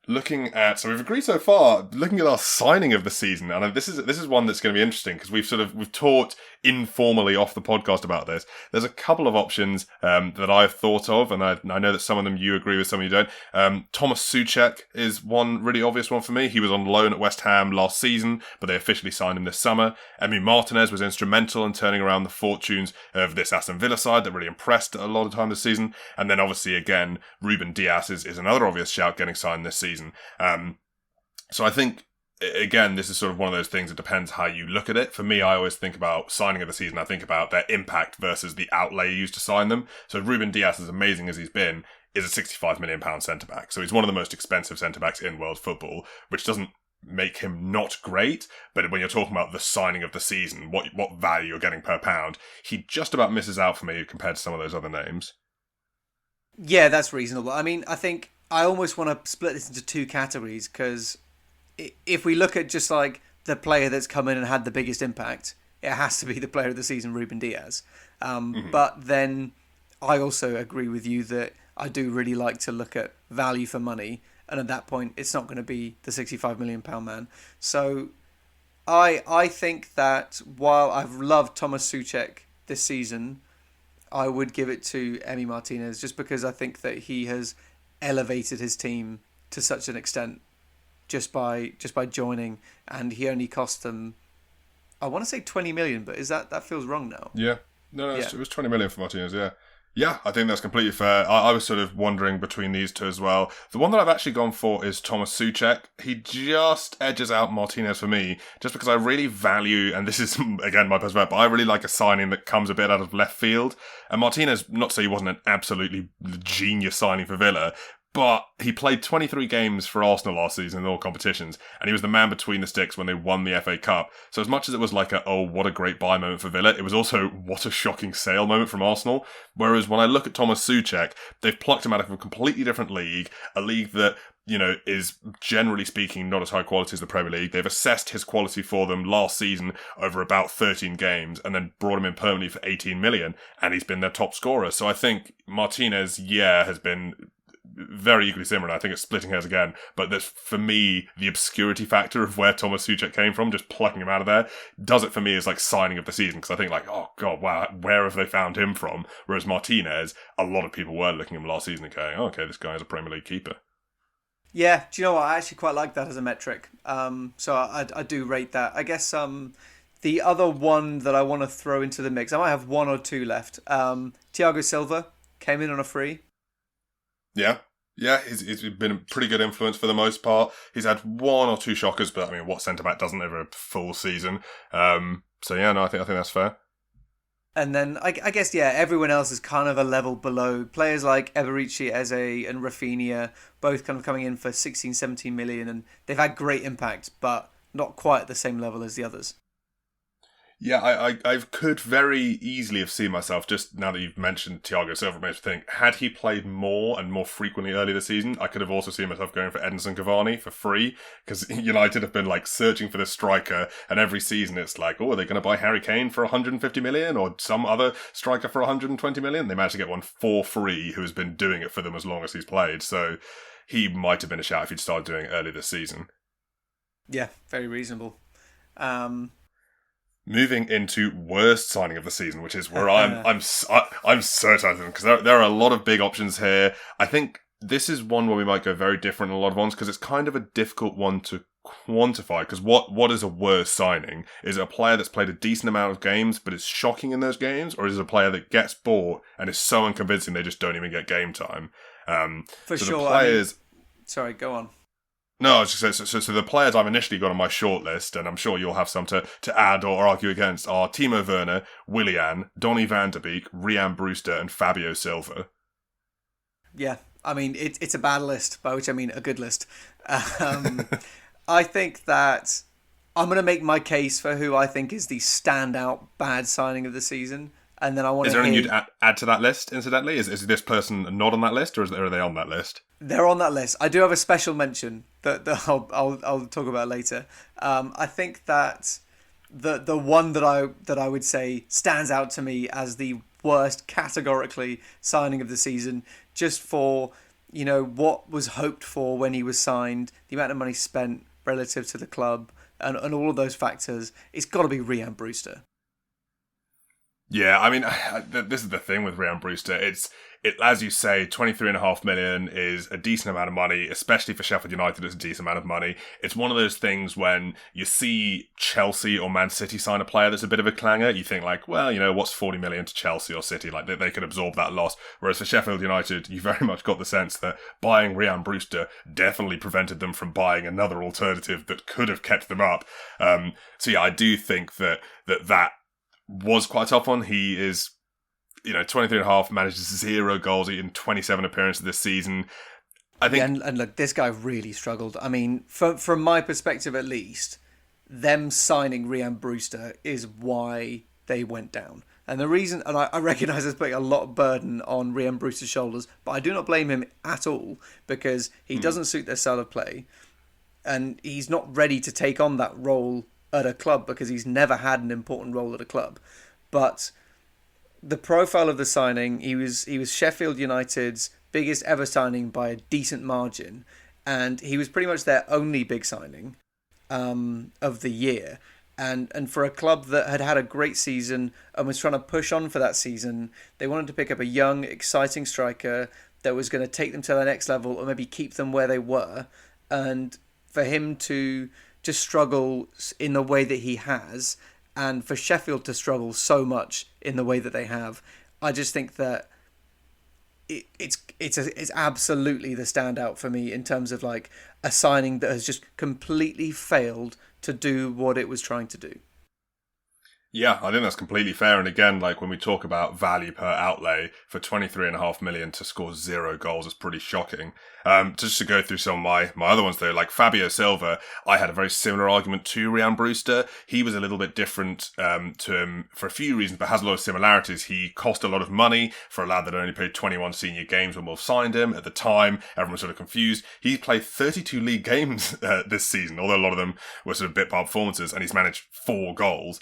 So we've agreed so far, looking at our signing of the season, and this is one that's going to be interesting because we've talked informally off the podcast about this. There's a couple of options that I've thought of, and I know that some of them you agree with, some of you don't. Thomas Souček is one really obvious one for me. He was on loan at West Ham last season, but they officially signed him this summer. Emi Martinez was instrumental in turning around the fortunes of this Aston Villa side that really impressed a lot of time this season. And then obviously again, Ruben Dias is another obvious shout getting signed this season. So I think, again, this is sort of one of those things that depends how you look at it. For me, I always think about signing of the season. I think about their impact versus the outlay used to sign them. So Ruben Dias, as amazing as he's been, is a £65 million centre-back. So he's one of the most expensive centre-backs in world football, which doesn't make him not great. But when you're talking about the signing of the season, what value you're getting per pound, he just about misses out for me compared to some of those other names. Yeah, that's reasonable. I mean, I think I almost want to split this into two categories because if we look at just like the player that's come in and had the biggest impact, it has to be the player of the season, Ruben Dias. But then I also agree with you that I do really like to look at value for money. And at that point, it's not going to be the £65 million man. So I think that while I've loved Thomas Souček this season, I would give it to Emi Martinez just because I think that he has elevated his team to such an extent just by joining, and he only cost them, I want to say 20 million, but that feels wrong now. Yeah, no, yeah. It was 20 million for Martinez. Yeah, I think that's completely fair. I was sort of wondering between these two as well. The one that I've actually gone for is Thomas Souček. He just edges out Martinez for me, just because I really value, and this is, again, my personal bet, but I really like a signing that comes a bit out of left field. And Martinez, not to say he wasn't an absolutely genius signing for Villa, but he played 23 games for Arsenal last season in all competitions, and he was the man between the sticks when they won the FA Cup. So as much as it was like what a great buy moment for Villa, it was also what a shocking sale moment from Arsenal. Whereas when I look at Thomas Souček, they've plucked him out of a completely different league, a league that, is generally speaking not as high quality as the Premier League. They've assessed his quality for them last season over about 13 games and then brought him in permanently for 18 million, and he's been their top scorer. So I think Martinez, has been very equally similar. I think it's splitting hairs again, but there's, for me, the obscurity factor of where Thomas Souček came from, just plucking him out of there, does it for me as like signing of the season, because I think like, oh god, wow, where have they found him from? Whereas Martinez, a lot of people were looking at him last season and going, oh, okay, this guy is a Premier League keeper. Yeah, do you know what? I actually quite like that as a metric. So I do rate that. I guess the other one that I want to throw into the mix, I might have one or two left. Thiago Silva. came in on a free. Yeah. Yeah, he's been a pretty good influence for the most part. He's had one or two shockers, but I mean, what centre-back doesn't over a full season? So yeah, no, I think that's fair. And then I guess, yeah, everyone else is kind of a level below. Players like Eberici, Eze and Rafinha, both kind of coming in for 16, 17 million, and they've had great impact, but not quite at the same level as the others. Yeah, I could very easily have seen myself, just now that you've mentioned Thiago Silva, it makes me think, had he played more and more frequently early this season, I could have also seen myself going for Edinson Cavani for free, because United have been like searching for this striker, and every season it's like, oh, are they going to buy Harry Kane for 150 million, or some other striker for 120 million? They managed to get one for free who has been doing it for them as long as he's played, so he might have been a shout if he'd started doing it early this season. Yeah, very reasonable. Moving into worst signing of the season, which is where I'm so excited because there are a lot of big options here. I think this is one where we might go very different in a lot of ones because it's kind of a difficult one to quantify. Because what is a worst signing? Is it a player that's played a decent amount of games but is shocking in those games, or is it a player that gets bought and is so unconvincing they just don't even get game time? For so sure. The players. Sorry, go on. No, I was just saying, so the players I've initially got on my shortlist, and I'm sure you'll have some to add or argue against, are Timo Werner, Willian, Donny van der Beek, Ryan Brewster, and Fabio Silva. Yeah, I mean, it's a bad list, by which I mean a good list. I think that I'm going to make my case for who I think is the standout bad signing of the season, and then I want to. Is there anything you'd add to that list? Incidentally, is this person not on that list, or are they on that list? They're on that list. I do have a special mention that I'll talk about later. I think that the one that I would say stands out to me as the worst categorically signing of the season, just for what was hoped for when he was signed, the amount of money spent relative to the club, and all of those factors, it's got to be Ryan Brewster. Yeah, I mean, this is the thing with Ryan Brewster. It as you say, 23.5 million is a decent amount of money, especially for Sheffield United. It's a decent amount of money. It's one of those things when you see Chelsea or Man City sign a player that's a bit of a clanger, you think like, well, what's 40 million to Chelsea or City? Like they could absorb that loss. Whereas for Sheffield United, you very much got the sense that buying Ryan Brewster definitely prevented them from buying another alternative that could have kept them up. So yeah, I do think that was quite a tough one. He is, 23.5, manages 0 goals in 27 appearances this season. I think, and look, this guy really struggled. I mean, from my perspective at least, them signing Ryan Brewster is why they went down. And the reason, and I recognise it's putting a lot of burden on Ryan Brewster's shoulders, but I do not blame him at all because he doesn't suit their style of play, and he's not ready to take on that role at a club because he's never had an important role at a club. But the profile of the signing, he was Sheffield United's biggest ever signing by a decent margin, and he was pretty much their only big signing of the year. And for a club that had had a great season and was trying to push on for that season, they wanted to pick up a young, exciting striker that was going to take them to the next level or maybe keep them where they were. And for him to just struggle in the way that he has, and for Sheffield to struggle so much in the way that they have, I just think that it's absolutely the standout for me in terms of like a signing that has just completely failed to do what it was trying to do. Yeah, I think that's completely fair. And again, like when we talk about value per outlay, for 23.5 million to score 0 goals is pretty shocking. Just to go through some of my other ones though, like Fabio Silva, I had a very similar argument to Ryan Brewster. He was a little bit different to him for a few reasons, but has a lot of similarities. He cost a lot of money for a lad that only played 21 senior games when Wolves signed him. At the time, everyone was sort of confused. He played 32 league games this season, although a lot of them were sort of bit-part performances, and he's managed 4 goals.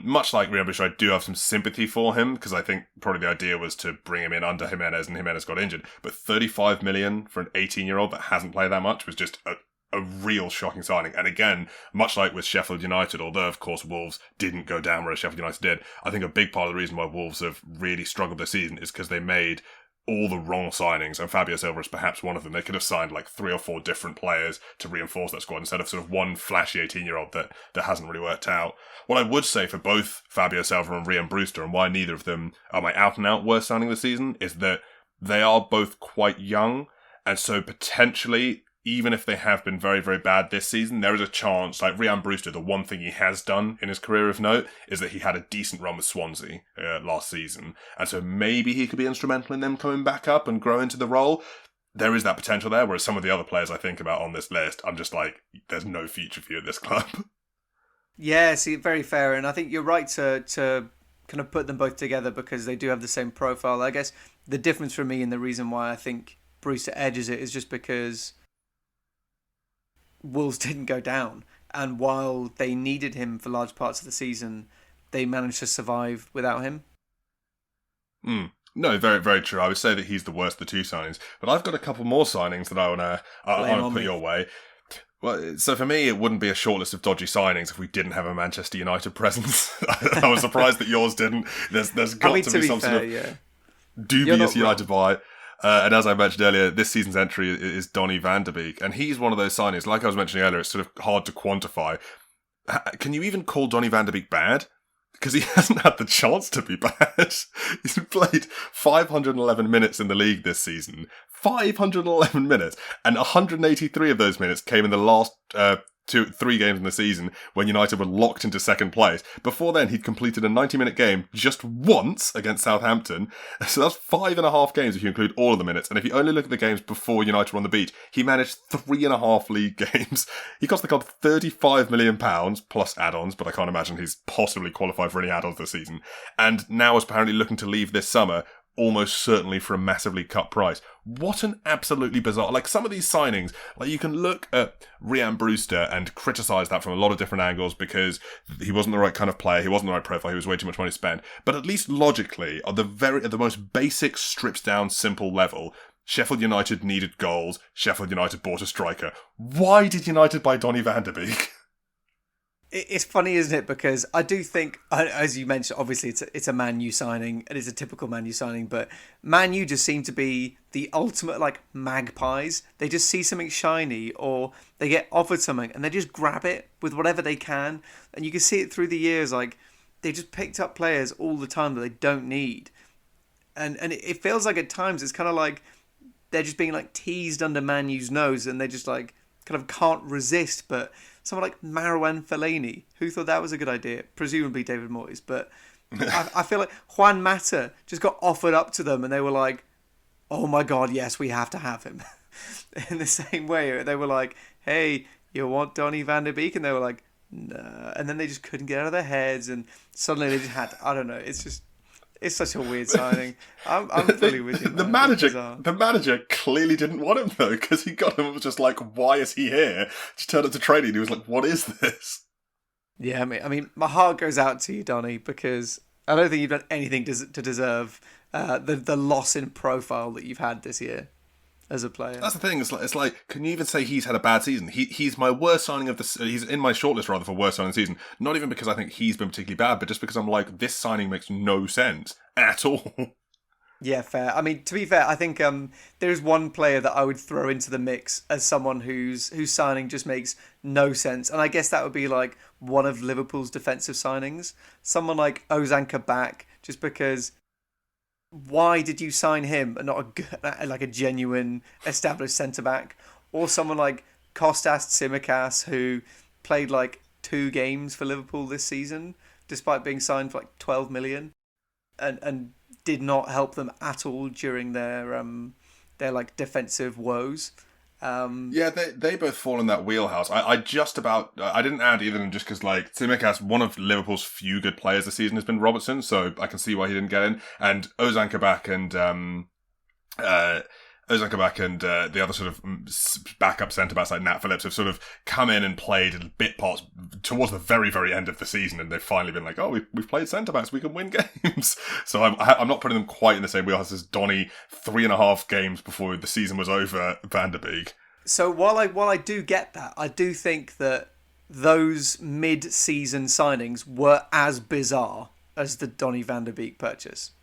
Much like Ryan Brewster, I do have some sympathy for him because I think probably the idea was to bring him in under Jimenez, and Jimenez got injured. But 35 million for an 18-year-old that hasn't played that much was just a real shocking signing. And again, much like with Sheffield United, although of course Wolves didn't go down where Sheffield United did, I think a big part of the reason why Wolves have really struggled this season is because they made all the wrong signings, and Fabio Silva is perhaps one of them. They could have signed like 3 or 4 different players to reinforce that squad instead of sort of one flashy 18-year-old that hasn't really worked out. What I would say for both Fabio Silva and Ryan Brewster, and why neither of them are my out-and-out worst signing of the season, is that they are both quite young, and so potentially, even if they have been very, very bad this season, there is a chance, like Rhian Brewster, the one thing he has done in his career of note is that he had a decent run with Swansea last season. And so maybe he could be instrumental in them coming back up and grow into the role. There is that potential there, whereas some of the other players I think about on this list, I'm just like, there's no future for you at this club. Yeah, see, very fair. And I think you're right to kind of put them both together because they do have the same profile. I guess the difference for me and the reason why I think Brewster edges it is just because Wolves didn't go down, and while they needed him for large parts of the season, they managed to survive without him. No, very, very true. I would say that he's the worst of the two signings, but I've got a couple more signings that I want to put your way. Well, so for me, it wouldn't be a short list of dodgy signings if we didn't have a Manchester United presence. I was surprised that yours didn't. There's got to be some sort of dubious United buy. And as I mentioned earlier, this season's entry is Donny van de Beek. And he's one of those signings, like I was mentioning earlier, it's sort of hard to quantify. Can you even call Donny van de Beek bad? Because he hasn't had the chance to be bad. He's played 511 minutes in the league this season. 511 minutes. And 183 of those minutes came in the last 3 games in the season when United were locked into second place. Before then, he'd completed a 90-minute game just once against Southampton. So that's 5.5 games if you include all of the minutes. And if you only look at the games before United were on the beach, he managed 3.5 league games. He cost the club £35 million plus add-ons, but I can't imagine he's possibly qualified for any add-ons this season. And now is apparently looking to leave this summer, almost certainly for a massively cut price. What an absolutely bizarre... Like, some of these signings, like, you can look at Rhian Brewster and criticise that from a lot of different angles because he wasn't the right kind of player, he wasn't the right profile, he was way too much money to spend. But at least logically, at the most basic, stripped-down, simple level, Sheffield United needed goals, Sheffield United bought a striker. Why did United buy Donny van de Beek? It's funny, isn't it? Because I do think, as you mentioned, obviously it's a Man U signing, and it's a typical Man U signing, but Man U just seem to be the ultimate, like, magpies. They just see something shiny, or they get offered something, and they just grab it with whatever they can. And you can see it through the years, like, they just picked up players all the time that they don't need. And it feels like at times it's kind of like they're just being, like, teased under Man U's nose, and they just, like, kind of can't resist, but... Someone like Marouane Fellaini, who thought that was a good idea? Presumably David Moyes, but I feel like Juan Mata just got offered up to them and they were like, oh my God, yes, we have to have him. In the same way, they were like, hey, you want Donny van de Beek? And they were like, no. And then they just couldn't get out of their heads and suddenly they just had to, I don't know, it's such a weird signing. I'm fully with you. The manager clearly didn't want him though, because he got him and was just like, "Why is he here?" Just turned up to training. And he was like, "What is this?" Yeah, I mean, my heart goes out to you, Donny, because I don't think you've done anything to deserve the loss in profile that you've had this year as a player. That's the thing. It's like, can you even say he's had a bad season? He's my worst signing of the. He's in my shortlist rather for worst signing of the season. Not even because I think he's been particularly bad, but just because I'm like, this signing makes no sense at all. Yeah, fair. I mean, to be fair, I think there's one player that I would throw into the mix as someone whose signing just makes no sense, and I guess that would be like one of Liverpool's defensive signings. Someone like Ozan Kabak, just because. Why did you sign him and not a genuine established centre back, or someone like Kostas Tsimikas who played like 2 games for Liverpool this season despite being signed for like 12 million and did not help them at all during their like defensive woes. Yeah, they both fall in that wheelhouse. I didn't add either of them just because, like, Tsimikas, one of Liverpool's few good players this season has been Robertson, so I can see why he didn't get in. And Ozan Kabak and the other sort of backup centre-backs like Nat Phillips have sort of come in and played bit parts towards the very, very end of the season, and they've finally been like, oh, we've played centre-backs, we can win games. So I'm not putting them quite in the same wheelhouse as Donny 3.5 games before the season was over, Van de Beek. So while I do get that, I do think that those mid-season signings were as bizarre as the Donny van de Beek purchase.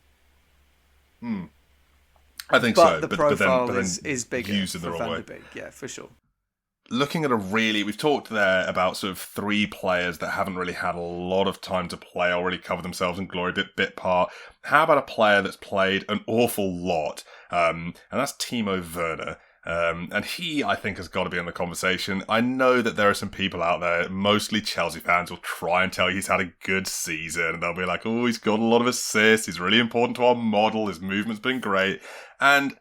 I think but so. The profile but then is bigger used in the for wrong Van way. de Beek, yeah, for sure. looking at we've talked there about sort of three players that haven't really had a lot of time to play, already covered themselves in glory bit part. How about a player that's played an awful lot? And that's Timo Werner. And he, I think, has got to be in the conversation. I know that there are some people out there, mostly Chelsea fans, will try and tell you he's had a good season. And they'll be like, oh, he's got a lot of assists. He's really important to our model. His movement's been great. And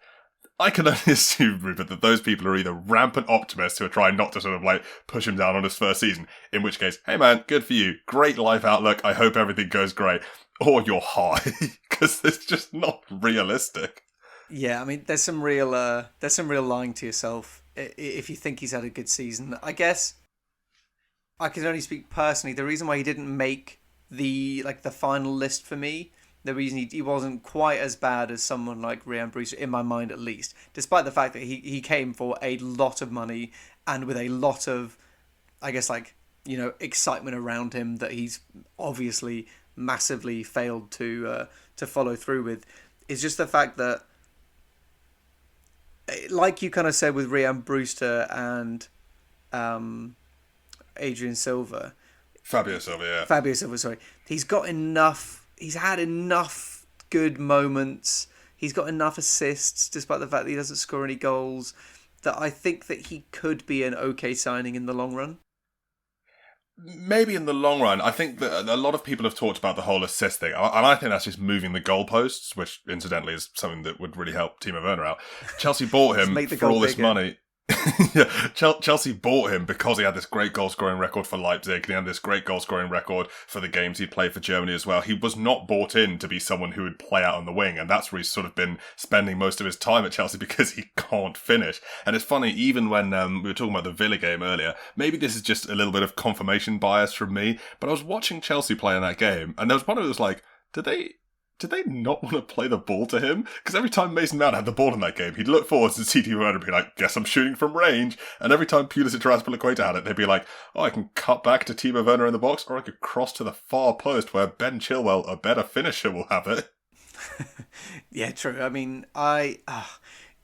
I can only assume, Rupert, that those people are either rampant optimists who are trying not to sort of like push him down on his first season, in which case, hey man, good for you. Great life outlook. I hope everything goes great. Or you're high, because it's just not realistic. Yeah, I mean, there's some real lying to yourself if you think he's had a good season. I guess I can only speak personally. The reason why he didn't make the final list for me, the reason he wasn't quite as bad as someone like Ryan Brewster, in my mind at least, despite the fact that he came for a lot of money and with a lot of, I guess, excitement around him that he's obviously massively failed to follow through with, is just the fact that, like you kind of said with Ryan Brewster and Adrian Silva. Fabio Silva, yeah. Fabio Silva, sorry. He's had enough good moments. He's got enough assists, despite the fact that he doesn't score any goals, that I think that he could be an okay signing in the long run. Maybe in the long run. I think that a lot of people have talked about the whole assist thing, and I think that's just moving the goalposts, which incidentally is something that would really help Timo Werner out. Chelsea bought him for all this money. Yeah, Chelsea bought him because he had this great goal-scoring record for Leipzig, and he had this great goal-scoring record for the games he played for Germany as well. He was not bought in to be someone who would play out on the wing, and that's where he's sort of been spending most of his time at Chelsea because he can't finish. And it's funny, even when we were talking about the Villa game earlier, maybe this is just a little bit of confirmation bias from me, but I was watching Chelsea play in that game, and there was one of it was like, did they not want to play the ball to him? Because every time Mason Mount had the ball in that game, he'd look forwards and see Timo Werner and be like, guess I'm shooting from range. And every time Pulisic or Azpilicueta had it, they'd be like, oh, I can cut back to Timo Werner in the box, or I could cross to the far post where Ben Chilwell, a better finisher, will have it. Yeah, true. I mean,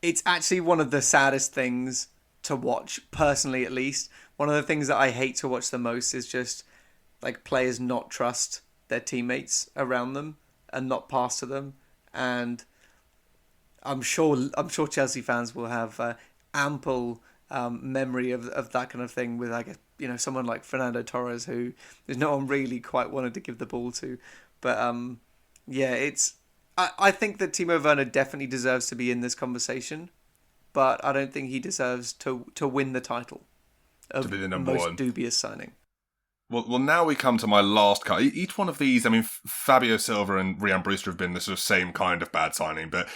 it's actually one of the saddest things to watch, personally at least. One of the things that I hate to watch the most is just like players not trust their teammates around them and not pass to them. And I'm sure Chelsea fans will have ample memory of that kind of thing with, someone like Fernando Torres, who there's no one really quite wanted to give the ball to. But I think that Timo Werner definitely deserves to be in this conversation, but I don't think he deserves to win the title of to be the number most one dubious signing. Well, now we come to my last cut. Each one of these, I mean, Fabio Silva and Ryan Brewster have been the sort of same kind of bad signing, but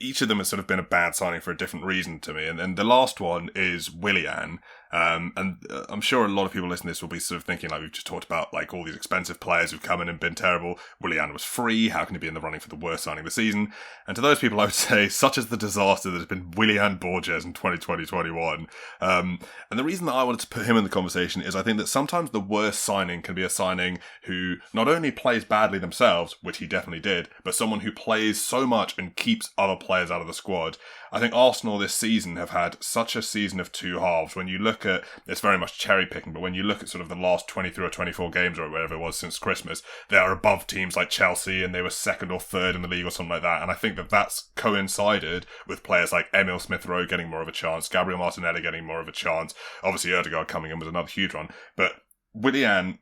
each of them has sort of been a bad signing for a different reason to me. And the last one is Willian. And I'm sure a lot of people listening to this will be sort of thinking, like we've just talked about, like all these expensive players who've come in and been terrible. Willian was free. How can he be in the running for the worst signing of the season? And to those people, I would say, such is the disaster that has been Willian Borges in 2020-21. And the reason that I wanted to put him in the conversation is I think that sometimes the worst signing can be a signing who not only plays badly themselves, which he definitely did, but someone who plays so much and keeps other players out of the squad. I think Arsenal this season have had such a season of two halves. When you look at, it's very much cherry picking, but when you look at sort of the last 23 or 24 games or whatever it was since Christmas, they are above teams like Chelsea and they were second or third in the league or something like that. And I think that that's coincided with players like Emil Smith-Rowe getting more of a chance, Gabriel Martinelli getting more of a chance. Obviously, Ødegaard coming in was another huge one. But Willian,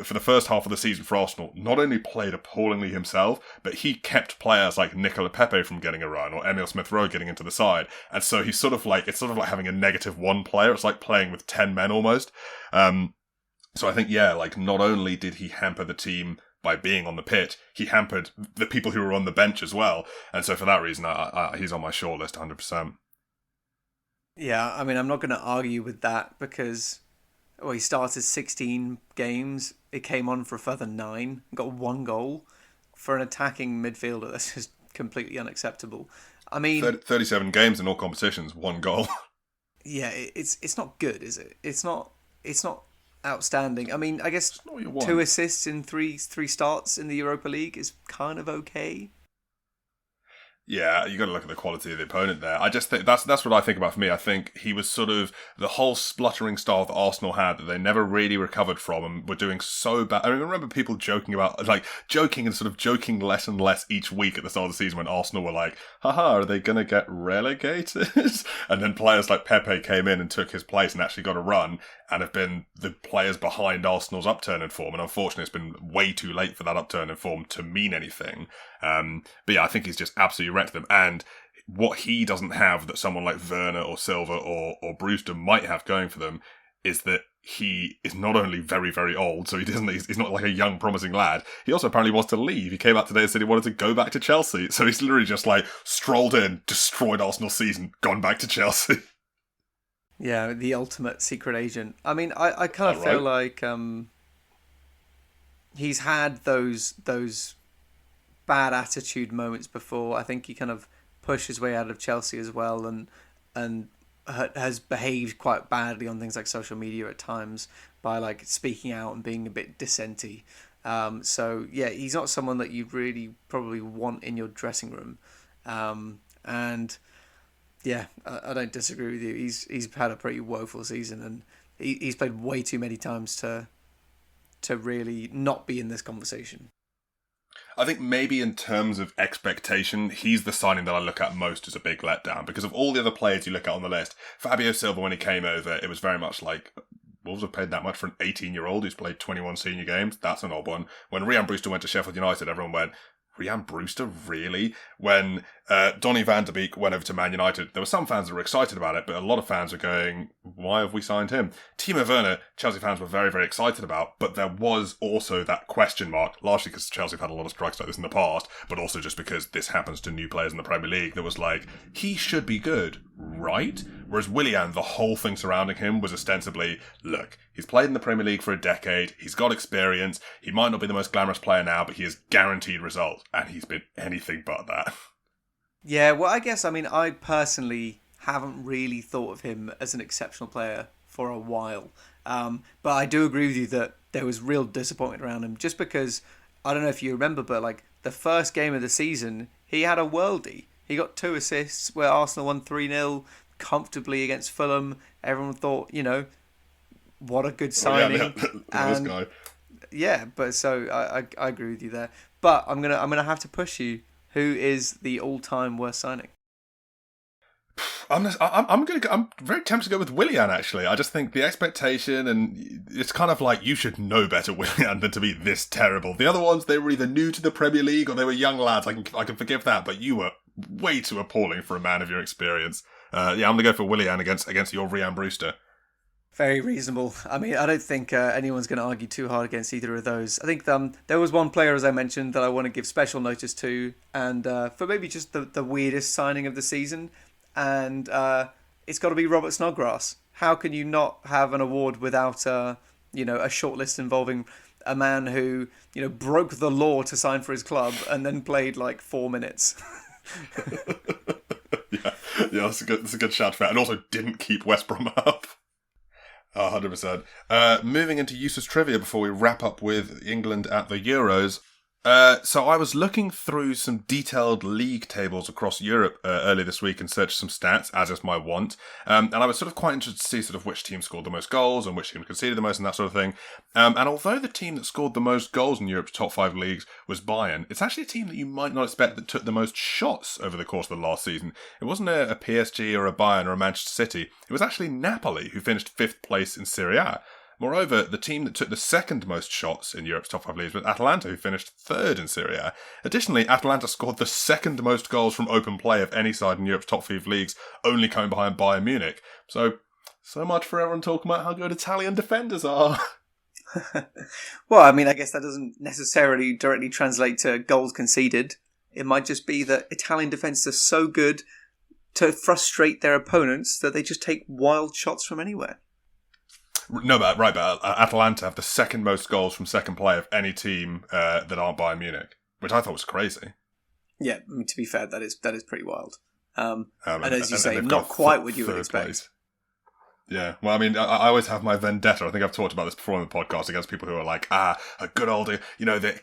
for the first half of the season for Arsenal, not only played appallingly himself, but he kept players like Nicola Pepe from getting a run or Emil Smith-Rowe getting into the side. And so he's sort of like, it's sort of like having a -1 player. It's like playing with 10 men almost. So I think, like not only did he hamper the team by being on the pitch, he hampered the people who were on the bench as well. And so for that reason, he's on my shortlist 100%. Yeah, I mean, I'm not going to argue with that because he started 16 games. It came on for a further 9. Got 1 goal. For an attacking midfielder, that's just completely unacceptable. I mean, 37 games in all competitions, 1 goal. Yeah, it's not good, is it? It's not outstanding. I mean, I guess 2 assists in 3 starts in the Europa League is kind of okay. Yeah, you got to look at the quality of the opponent there. I just think that's what I think about for me. I think he was sort of the whole spluttering style that Arsenal had that they never really recovered from and were doing so bad. I mean, I remember people joking about, like, joking and sort of joking less and less each week at the start of the season when Arsenal were like, haha, are they going to get relegated? And then players like Pepe came in and took his place and actually got a run and have been the players behind Arsenal's upturn in form. And unfortunately, it's been way too late for that upturn in form to mean anything. But yeah, I think he's just absolutely wrecked them. And what he doesn't have that someone like Werner or Silva or Brewster might have going for them is that he is not only very, very old, so he's not like a young, promising lad. He also apparently wants to leave. He came out today and said he wanted to go back to Chelsea. So he's literally just like strolled in, destroyed Arsenal's season, gone back to Chelsea. Yeah, the ultimate secret agent. I mean, I kind of feel like he's had those bad attitude moments before. I think he kind of pushed his way out of Chelsea as well, and has behaved quite badly on things like social media at times by like speaking out and being a bit dissenty. So yeah, he's not someone that you'd really probably want in your dressing room. And yeah, I don't disagree with you. He's had a pretty woeful season, and he's played way too many times to really not be in this conversation. I think maybe in terms of expectation, he's the signing that I look at most as a big letdown, because of all the other players you look at on the list. Fabio Silva, when he came over, it was very much like, Wolves have paid that much for an 18-year-old who's played 21 senior games. That's an odd one. When Ryan Brewster went to Sheffield United, everyone went, Ryan Brewster, really? When Donny van de Beek went over to Man United, there were some fans that were excited about it, but a lot of fans were going, why have we signed him? Timo Werner, Chelsea fans were very, very excited about, but there was also that question mark, largely because Chelsea have had a lot of strikes like this in the past, but also just because this happens to new players in the Premier League, that was like, he should be good, right? Whereas Willian, the whole thing surrounding him was ostensibly, look, he's played in the Premier League for a decade, he's got experience, he might not be the most glamorous player now, but he has guaranteed results, and he's been anything but that. Yeah, well, I personally haven't really thought of him as an exceptional player for a while. But I do agree with you that there was real disappointment around him, just because, I don't know if you remember, but like the first game of the season, he had a worldie. He got 2 assists where Arsenal won 3-0 comfortably against Fulham. Everyone thought, what a good signing. This guy. Yeah, but so I agree with you there. But I'm gonna have to push you. Who is the all-time worst signing? I'm very tempted to go with Willian, actually. I just think the expectation, and it's kind of like, you should know better, Willian, than to be this terrible. The other ones, they were either new to the Premier League or they were young lads. I can forgive that, but you were way too appalling for a man of your experience. I'm going to go for Willian against your Ryan Brewster. Very reasonable. I mean, I don't think anyone's going to argue too hard against either of those. I think there was one player, as I mentioned, that I want to give special notice to, and for maybe just the weirdest signing of the season, and it's got to be Robert Snodgrass. How can you not have an award without a shortlist involving a man who broke the law to sign for his club and then played like 4 minutes? yeah, that's a good shout for that, and also didn't keep West Brom up. 100%. Moving into useless trivia before we wrap up with England at the Euros. So I was looking through some detailed league tables across Europe earlier this week and searched some stats, as is my wont. And I was sort of quite interested to see sort of which team scored the most goals and which team conceded the most and that sort of thing. And although the team that scored the most goals in Europe's top 5 leagues was Bayern, it's actually a team that you might not expect that took the most shots over the course of the last season. It wasn't a PSG or a Bayern or a Manchester City. It was actually Napoli, who finished 5th place in Serie A. Moreover, the team that took the second most shots in Europe's top 5 leagues was Atalanta, who finished 3rd in Serie A. Additionally, Atalanta scored the second most goals from open play of any side in Europe's top 5 leagues, only coming behind Bayern Munich. So much for everyone talking about how good Italian defenders are. Well, I mean, I guess that doesn't necessarily directly translate to goals conceded. It might just be that Italian defenders are so good to frustrate their opponents that they just take wild shots from anywhere. No, but Atalanta have the second most goals from second play of any team that aren't Bayern Munich, which I thought was crazy. Yeah, I mean, to be fair, that is pretty wild. And as you say, not quite what you would expect. Place. Yeah, well, I mean, I always have my vendetta. I think I've talked about this before on the podcast against people who are like, a good old, the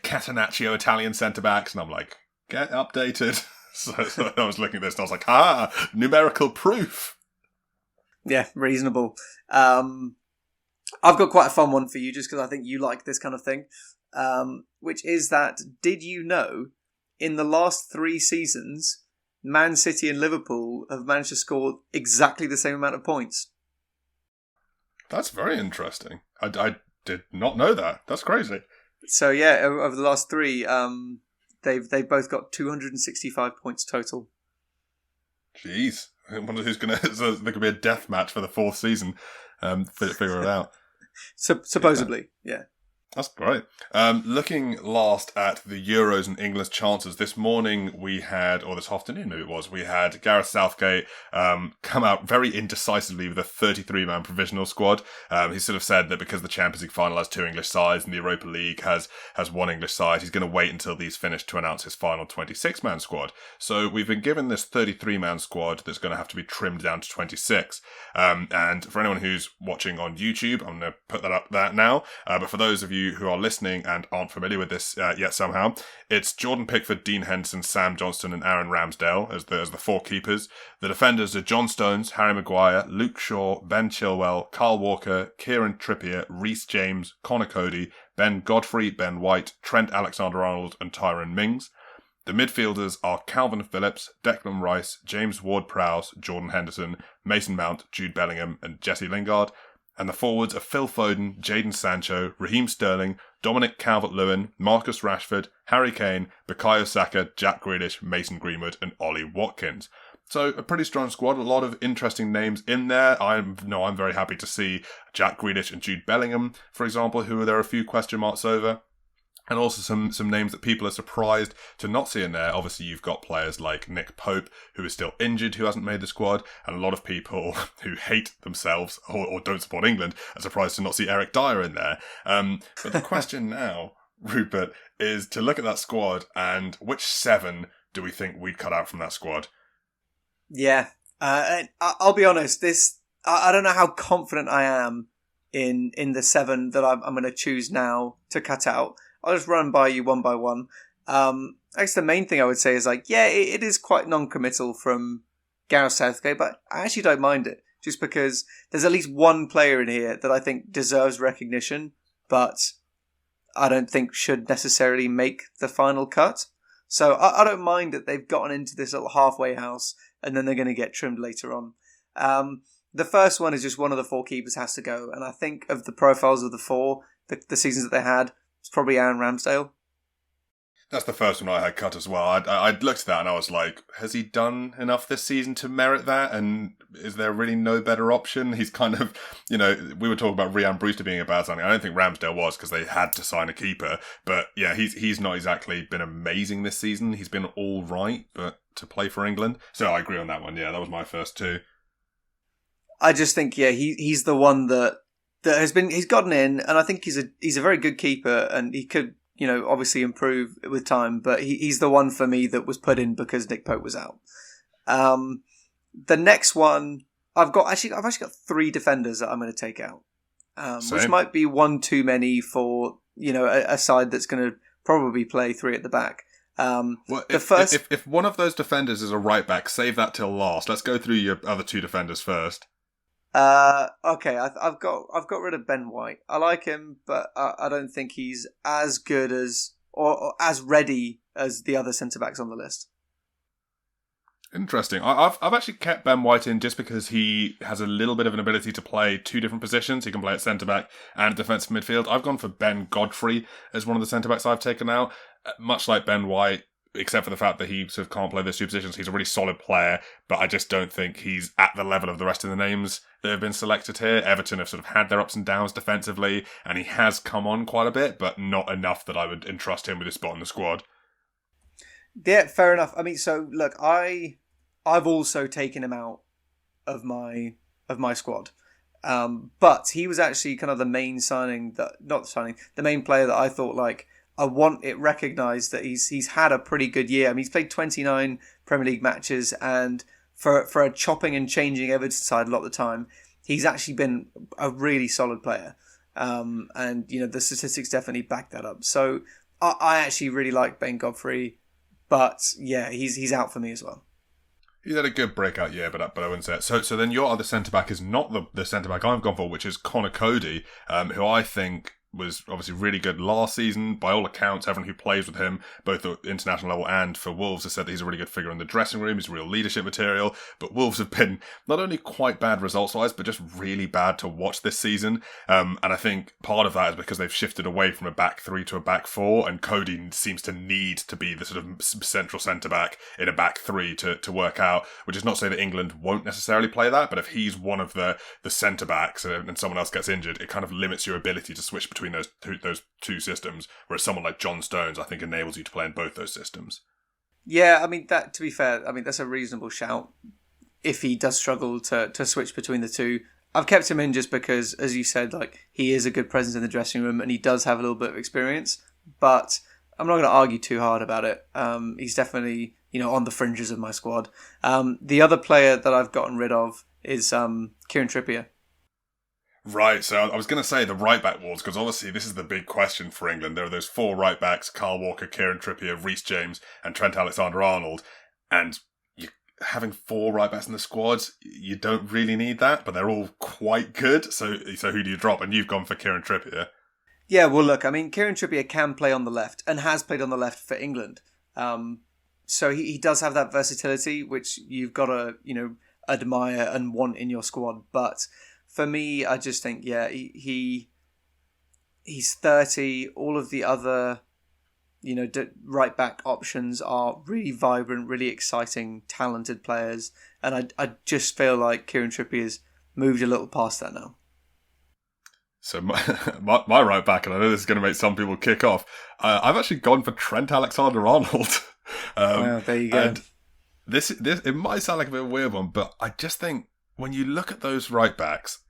Catenaccio Italian centre-backs, and I'm like, get updated. So I was looking at this and I was like, numerical proof. Yeah, reasonable. I've got quite a fun one for you just because I think you like this kind of thing, which is that, did you know in the last 3 seasons, Man City and Liverpool have managed to score exactly the same amount of points? That's very interesting. I did not know that. That's crazy. So yeah, over the last 3, they've both got 265 points total. Jeez. I wonder who's going to... So there could be a death match for the 4th season. Figure it out. Supposedly, yeah. That's great. Looking last at the Euros and England's chances, this morning we had, or this afternoon maybe it was, we had Gareth Southgate come out very indecisively with a 33-man provisional squad. He sort of said that because the Champions League final has 2 English sides and the Europa League has 1 English side, he's going to wait until these finish to announce his final 26-man squad. So we've been given this 33-man squad that's going to have to be trimmed down to 26. And for anyone who's watching on YouTube, I'm going to put that up there now. But for those of you who are listening and aren't familiar with this yet somehow, it's Jordan Pickford, Dean Henderson, Sam Johnston and Aaron Ramsdale as the 4 keepers. The defenders are John Stones, Harry Maguire, Luke Shaw, Ben Chilwell, Kyle Walker, Kieran Trippier, Reece James, Connor Cody, Ben Godfrey, Ben White, Trent Alexander-Arnold and Tyrone Mings. The midfielders are Calvin Phillips, Declan Rice, James Ward-Prowse, Jordan Henderson, Mason Mount, Jude Bellingham and Jesse Lingard. And the forwards are Phil Foden, Jadon Sancho, Raheem Sterling, Dominic Calvert-Lewin, Marcus Rashford, Harry Kane, Bukayo Saka, Jack Grealish, Mason Greenwood and Ollie Watkins. So a pretty strong squad, a lot of interesting names in there. I'm very happy to see Jack Grealish and Jude Bellingham, for example, who there are a few question marks over. And also some names that people are surprised to not see in there. Obviously, you've got players like Nick Pope, who is still injured, who hasn't made the squad. And a lot of people who hate themselves or don't support England are surprised to not see Eric Dyer in there. But the question now, Rupert, is to look at that squad and which 7 do we think we'd cut out from that squad? Yeah. I'll be honest, I don't know how confident I am in the 7 that I'm going to choose now to cut out. I'll just run by you one by one. I guess the main thing I would say is it is quite non-committal from Gareth Southgate, but I actually don't mind it, just because there's at least one player in here that I think deserves recognition, but I don't think should necessarily make the final cut. So I don't mind that they've gotten into this little halfway house and then they're going to get trimmed later on. The first one is just one of the 4 keepers has to go, and I think of the profiles of the 4, the seasons that they had, it's probably Aaron Ramsdale. That's the first one I had cut as well. I looked at that and I was like, has he done enough this season to merit that? And is there really no better option? He's kind of, we were talking about Rhian Brewster being a bad signing. I don't think Ramsdale was because they had to sign a keeper. But yeah, he's not exactly been amazing this season. He's been all right, but to play for England. So I agree on that one. Yeah, that was my first 2. I just think, he's the one that he's gotten in, and I think he's a very good keeper, and he could, obviously improve with time, but he's the one for me that was put in because Nick Pope was out. The next one, I've actually got 3 defenders that I'm going to take out, which might be one too many for, a side that's going to probably play 3 at the back. If one of those defenders is a right back, save that till last. Let's go through your other 2 defenders first. Okay, I've got rid of Ben White. I like him, but I don't think he's as good as or as ready as the other centre backs on the list. Interesting. I've actually kept Ben White in just because he has a little bit of an ability to play 2 different positions. He can play at centre back and defensive midfield. I've gone for Ben Godfrey as one of the centre backs I've taken out. Much like Ben White, except for the fact that he sort of can't play those 2 positions. He's a really solid player, but I just don't think he's at the level of the rest of the names that have been selected here. Everton have sort of had their ups and downs defensively, and he has come on quite a bit, but not enough that I would entrust him with a spot in the squad. Yeah, fair enough. I mean, so look, I've also taken him out of my squad. But he was actually kind of the main the main player that I thought I want it recognised that he's had a pretty good year. I mean, he's played 29 Premier League matches, and for a chopping and changing Everton side a lot of the time, he's actually been a really solid player. And the statistics definitely back that up. So I actually really like Ben Godfrey, But yeah, he's out for me as well. He's had a good breakout year, but I wouldn't say it. So then your other centre-back is not the centre-back I've gone for, which is Conor Cody, who I think was obviously really good last season. By all accounts, everyone who plays with him, both at international level and for Wolves, has said that he's a really good figure in the dressing room. He's real leadership material. But Wolves have been not only quite bad results-wise, but just really bad to watch this season. And I think part of that is because they've shifted away from a back three to a back four, and Cody seems to need to be the sort of central centre-back in a back three to work out, which is not to say that England won't necessarily play that, but if he's one of the centre-backs and someone else gets injured, it kind of limits your ability to switch between those two systems, whereas someone like John Stones, I think, enables you to play in both those systems. Yeah, I mean, that, to be fair, I mean, that's a reasonable shout if he does struggle to switch between the two. I've kept him in just because, as you said, like, he is a good presence in the dressing room and he does have a little bit of experience, but I'm not going to argue too hard about it. He's definitely, on the fringes of my squad. The other player that I've gotten rid of is Kieran Trippier. Right, so I was going to say the right-back wars, because obviously this is the big question for England. There are those four right-backs, Kyle Walker, Kieran Trippier, Reece James, and Trent Alexander-Arnold, and having four right-backs in the squad, you don't really need that, but they're all quite good, so who do you drop? And you've gone for Kieran Trippier. Yeah, well, look, I mean, Kieran Trippier can play on the left, and has played on the left for England. So he does have that versatility, which you've got to, admire and want in your squad, but for me, I just think, yeah, he's 30. All of the other, right back options are really vibrant, really exciting, talented players. And I just feel like Kieran Trippier's moved a little past that now. So my right back, and I know this is going to make some people kick off, I've actually gone for Trent Alexander-Arnold. Wow, there you go. And this it might sound like a bit of a weird one, but I just think when you look at those right backs,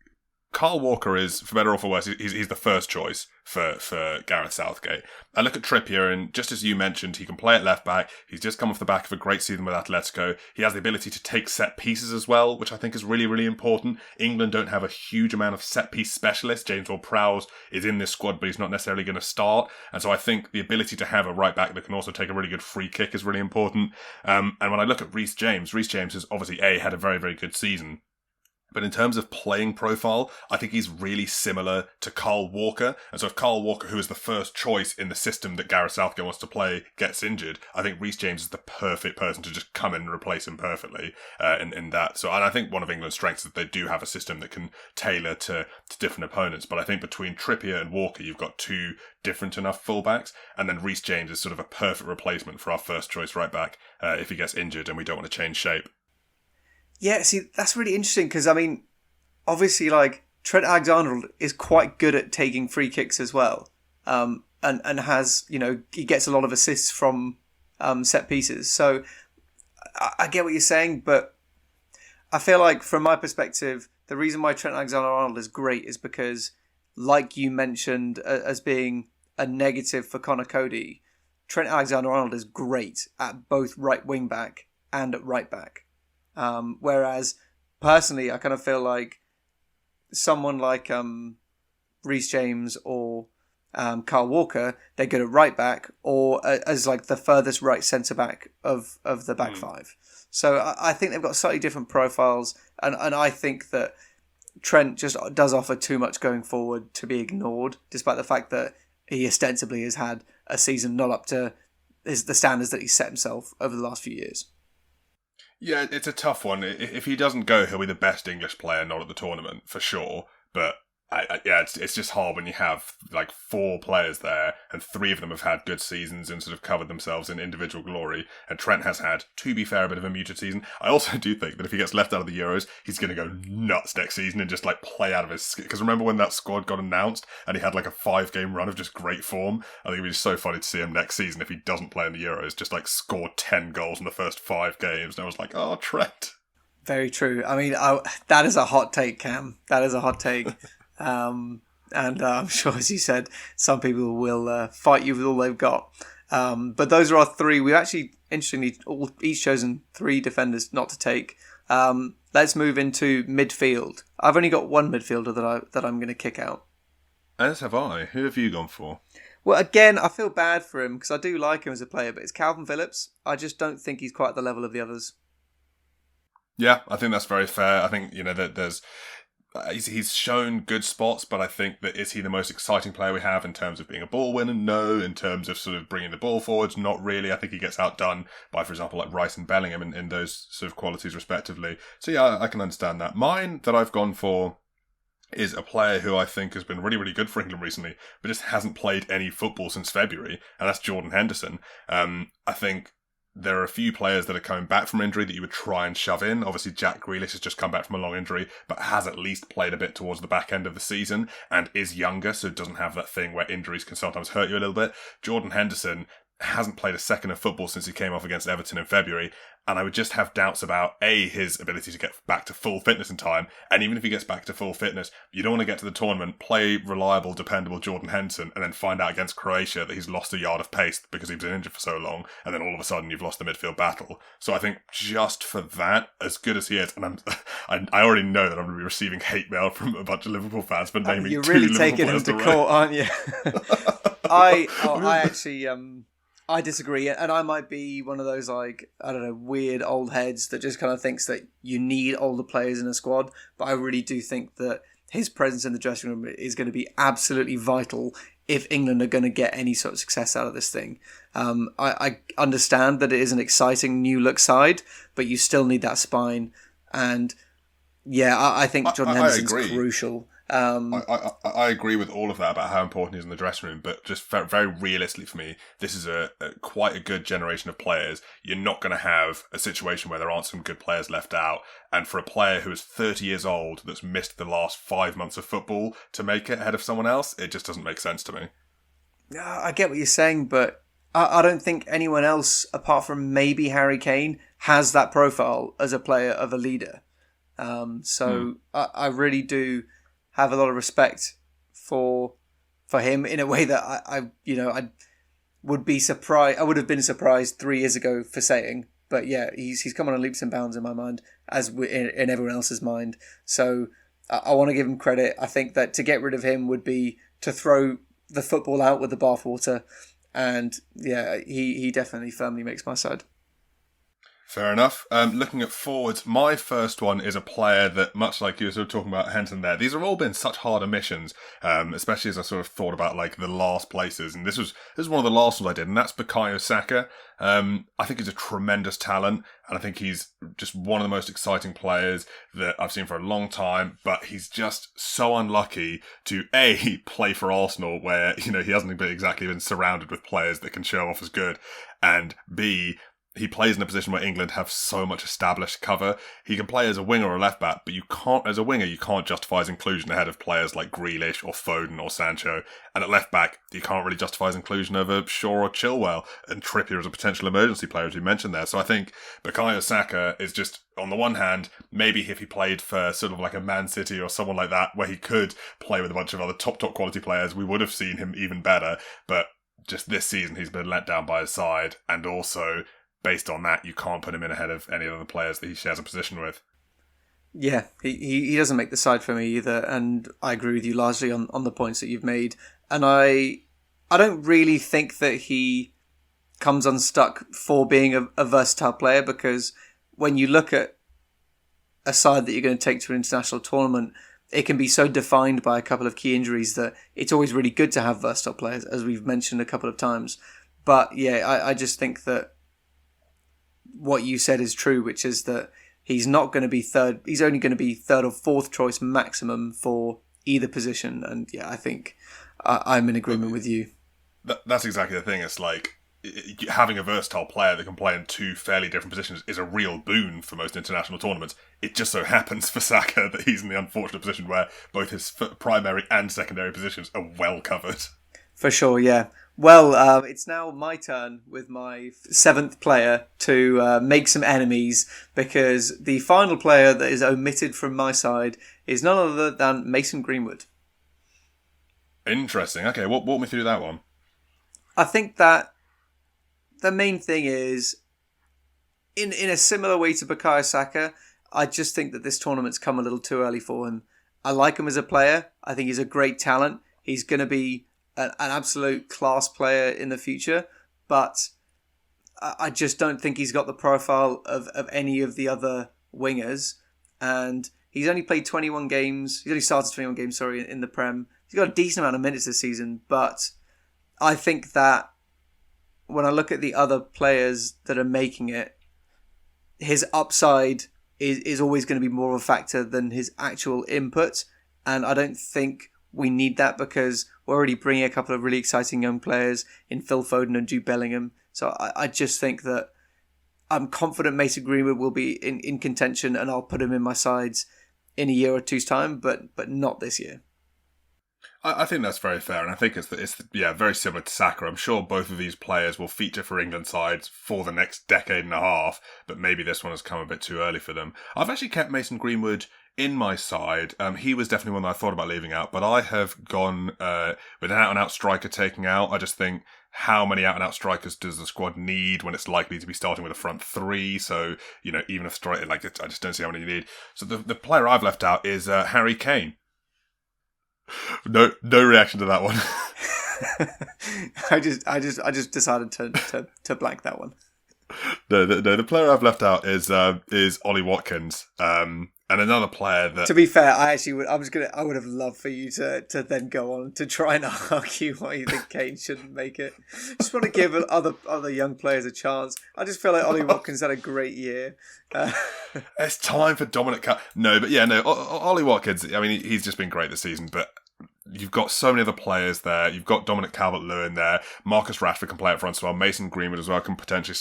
Kyle Walker is, for better or for worse, he's the first choice for Gareth Southgate. I look at Trippier, and just as you mentioned, he can play at left back. He's just come off the back of a great season with Atletico. He has the ability to take set pieces as well, which I think is really, really important. England don't have a huge amount of set piece specialists. James Ward-Prowse is in this squad, but he's not necessarily going to start. And so I think the ability to have a right back that can also take a really good free kick is really important. And when I look at Reece James has obviously had a very, very good season. But in terms of playing profile, I think he's really similar to Kyle Walker. And so if Kyle Walker, who is the first choice in the system that Gareth Southgate wants to play, gets injured, I think Reece James is the perfect person to just come in and replace him perfectly in that. So, and I think one of England's strengths is that they do have a system that can tailor to different opponents. But I think between Trippier and Walker, you've got two different enough fullbacks. And then Reece James is sort of a perfect replacement for our first choice right back if he gets injured and we don't want to change shape. Yeah, see, that's really interesting because, I mean, obviously, like, Trent Alexander-Arnold is quite good at taking free kicks as well. And has, he gets a lot of assists from set pieces. So I get what you're saying, but I feel like from my perspective, the reason why Trent Alexander-Arnold is great is because, like you mentioned as being a negative for Conor Cody, Trent Alexander-Arnold is great at both right wing back and at right back. Whereas personally, I kind of feel like someone like Reece James or Kyle Walker, they're good at right back or as like the furthest right centre back of the back five. So I think they've got slightly different profiles, and I think that Trent just does offer too much going forward to be ignored, despite the fact that he ostensibly has had a season not up to the standards that he's set himself over the last few years. Yeah, it's a tough one. If he doesn't go, he'll be the best English player not at the tournament, for sure. But it's just hard when you have like four players there and three of them have had good seasons and sort of covered themselves in individual glory. And Trent has had, to be fair, a bit of a muted season. I also do think that if he gets left out of the Euros, he's going to go nuts next season and just like play out of his skin. Because remember when that squad got announced and he had like a 5-game run of just great form? I think it'd be so funny to see him next season if he doesn't play in the Euros, just like score 10 goals in the first 5 games. And I was like, oh, Trent. Very true. I mean, that is a hot take, Cam. That is a hot take. And I'm sure, as you said, some people will fight you with all they've got. But those are our three. We've actually, interestingly, each chosen 3 defenders not to take. Let's move into midfield. I've only got one midfielder that I'm going to kick out. As have I. Who have you gone for? Well, again, I feel bad for him because I do like him as a player, but it's Calvin Phillips. I just don't think he's quite at the level of the others. Yeah, I think that's very fair. I think, that there's he's shown good spots, but I think that is he the most exciting player we have in terms of being a ball winner? No. In terms of sort of bringing the ball forwards, not really. I think he gets outdone by, for example, like Rice and Bellingham in those sort of qualities respectively. So yeah, I can understand that. Mine that I've gone for is a player who I think has been really, really good for England recently, but just hasn't played any football since February, and that's Jordan Henderson. I think there are a few players that are coming back from injury that you would try and shove in. Obviously, Jack Grealish has just come back from a long injury, but has at least played a bit towards the back end of the season and is younger, so doesn't have that thing where injuries can sometimes hurt you a little bit. Jordan Henderson hasn't played a second of football since he came off against Everton in February, and I would just have doubts about his ability to get back to full fitness in time. And even if he gets back to full fitness, you don't want to get to the tournament, play reliable, dependable Jordan Henderson, and then find out against Croatia that he's lost a yard of pace because he's been injured for so long, and then all of a sudden you've lost the midfield battle. So I think just for that, as good as he is, and I already know that I'm going to be receiving hate mail from a bunch of Liverpool fans for naming You're two really Liverpool taking him players to right. court, aren't you? I actually I disagree, and I might be one of those, like, I don't know, weird old heads that just kind of thinks that you need older players in a squad, but I really do think that his presence in the dressing room is going to be absolutely vital if England are going to get any sort of success out of this thing. I understand that it is an exciting new look side, but you still need that spine, and yeah, I think Jordan Henderson's crucial. I agree with all of that about how important he is in the dressing room, but just very, very realistically for me, this is quite a good generation of players. You're not going to have a situation where there aren't some good players left out, and for a player who is 30 years old that's missed the last 5 months of football to make it ahead of someone else, it just doesn't make sense to me. I get what you're saying, but I don't think anyone else, apart from maybe Harry Kane, has that profile as a player, of a leader. I really do have a lot of respect for him in a way that I would be surprised. I would have been surprised 3 years ago for saying, but yeah, he's come on leaps and bounds in my mind, as in everyone else's mind. So I want to give him credit. I think that to get rid of him would be to throw the football out with the bathwater, and yeah, he definitely firmly makes my side. Fair enough. Looking at forwards, my first one is a player that, much like you were sort of talking about Henson there, these have all been such hard omissions, especially as I sort of thought about like the last places, and this is one of the last ones I did, and that's Bukayo Saka. I think he's a tremendous talent, and I think he's just one of the most exciting players that I've seen for a long time, but he's just so unlucky to A, play for Arsenal, where, he hasn't exactly been surrounded with players that can show off as good, and B, he plays in a position where England have so much established cover. He can play as a winger or a left back, but as a winger, you can't justify his inclusion ahead of players like Grealish or Foden or Sancho. And at left back, you can't really justify his inclusion over Shaw or Chilwell. And Trippier as a potential emergency player, as we mentioned there. So I think Bukayo Saka is just, on the one hand, maybe if he played for sort of like a Man City or someone like that, where he could play with a bunch of other top quality players, we would have seen him even better. But just this season, he's been let down by his side, and also, based on that, you can't put him in ahead of any of the players that he shares a position with. Yeah, he doesn't make the side for me either, and I agree with you largely on the points that you've made. And I don't really think that he comes unstuck for being a versatile player, because when you look at a side that you're going to take to an international tournament, it can be so defined by a couple of key injuries that it's always really good to have versatile players, as we've mentioned a couple of times. But yeah, I just think that what you said is true, which is that he's not going to be third. He's only going to be third or fourth choice maximum for either position. And yeah, I think I'm in agreement with you. That's exactly the thing. It's like having a versatile player that can play in two fairly different positions is a real boon for most international tournaments. It just so happens for Saka that he's in the unfortunate position where both his primary and secondary positions are well covered. For sure, yeah. Well, it's now my turn with my seventh player to make some enemies, because the final player that is omitted from my side is none other than Mason Greenwood. Interesting. Okay, walk me through that one. I think that the main thing is, in a similar way to Bukayo Saka, I just think that this tournament's come a little too early for him. I like him as a player. I think he's a great talent. He's going to be an absolute class player in the future, but I just don't think he's got the profile of any of the other wingers. And he's only played 21 games. He's only started 21 games, sorry, in the Prem. He's got a decent amount of minutes this season, but I think that when I look at the other players that are making it, his upside is always going to be more of a factor than his actual input. And I don't think we need that because we're already bringing a couple of really exciting young players in Phil Foden and Jude Bellingham. So I just think that I'm confident Mason Greenwood will be in contention, and I'll put him in my sides in a year or two's time, but not this year. I think that's very fair, and I think it's very similar to Saka. I'm sure both of these players will feature for England sides for the next decade and a half, but maybe this one has come a bit too early for them. I've actually kept Mason Greenwood in my side. He was definitely one that I thought about leaving out, but I have gone with an out-and-out striker taking out. I just think, how many out-and-out strikers does the squad need when it's likely to be starting with a front three? So, even if striker, I just don't see how many you need. So the player I've left out is Harry Kane. No reaction to that one. I just decided to blank that one. No, the player I've left out is Ollie Watkins. And another player that, to be fair, I would have loved for you to then go on to try and argue why you think Kane shouldn't make it. Just want to give other young players a chance. I just feel like Ollie Watkins had a great year. It's time for Dominic Ollie Watkins, I mean, he's just been great this season, but you've got so many other players there. You've got Dominic Calvert-Lewin there. Marcus Rashford can play up front as well. Mason Greenwood as well can potentially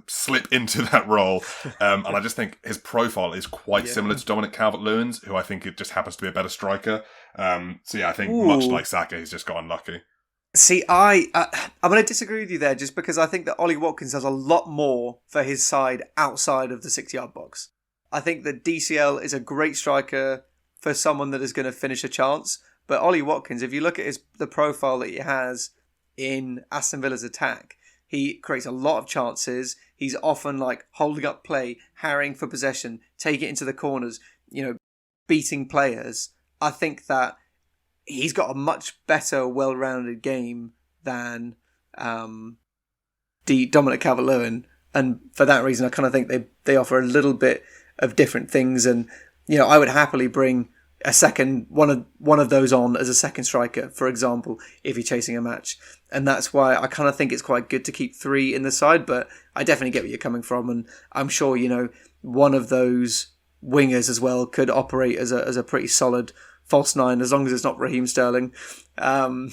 slip into that role. And I just think his profile is quite similar to Dominic Calvert-Lewin's, who I think it just happens to be a better striker. I think much like Saka, he's just got unlucky. See, I'm going to disagree with you there just because I think that Ollie Watkins has a lot more for his side outside of the 6-yard box. I think that DCL is a great striker for someone that is going to finish a chance. But Ollie Watkins, if you look at the profile that he has in Aston Villa's attack, he creates a lot of chances. He's often holding up play, harrying for possession, taking it into the corners, beating players. I think that he's got a much better, well-rounded game than Dominic Calvert-Lewin. And for that reason, I kind of think they offer a little bit of different things. And, I would happily bring a second one of those on as a second striker, for example, if you're chasing a match. And that's why I kind of think it's quite good to keep 3 in the side, but I definitely get where you're coming from, and I'm sure one of those wingers as well could operate as a pretty solid false 9 as long as it's not Raheem Sterling. I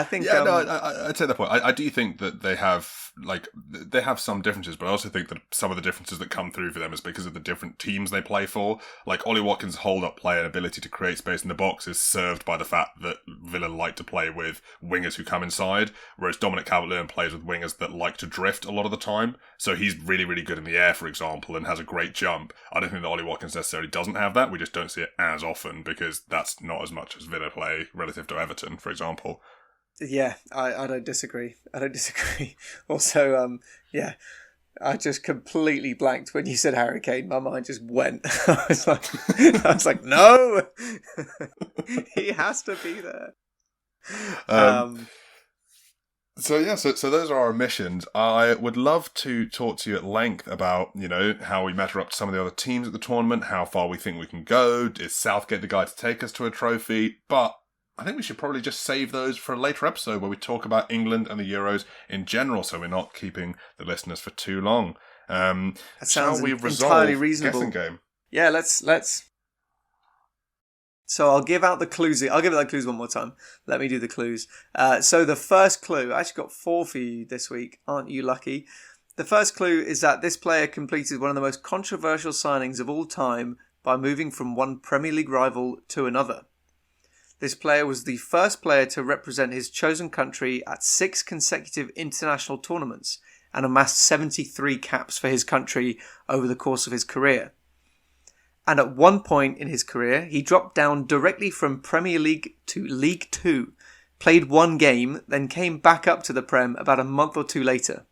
think I'd say that point. I do think that they have some differences, but I also think that some of the differences that come through for them is because of the different teams they play for. Like Ollie Watkins' hold-up play and ability to create space in the box is served by the fact that Villa like to play with wingers who come inside, whereas Dominic Calvert-Lewin plays with wingers that like to drift a lot of the time. So he's really, really good in the air, for example, and has a great jump. I don't think that Ollie Watkins necessarily doesn't have that. We just don't see it as often because that's not as much as Villa play relative to Everton, for example. Yeah, I don't disagree. Also, I just completely blanked when you said Harry Kane. My mind just went. I was like, no, he has to be there. So those are our omissions. I would love to talk to you at length about, how we measure up to some of the other teams at the tournament, how far we think we can go. Is Southgate the guy to take us to a trophy? But I think we should probably just save those for a later episode where we talk about England and the Euros in general, so we're not keeping the listeners for too long. That shall we resolve entirely reasonable guessing game? Yeah, let's. So I'll give out the clues. I'll give it the clues one more time. Let me do the clues. So the first clue, I actually got 4 for you this week. Aren't you lucky? The first clue is that this player completed one of the most controversial signings of all time by moving from one Premier League rival to another. This player was the first player to represent his chosen country at 6 consecutive international tournaments and amassed 73 caps for his country over the course of his career. And at one point in his career, he dropped down directly from Premier League to League 2, played 1 game, then came back up to the Prem about a month or 2 later.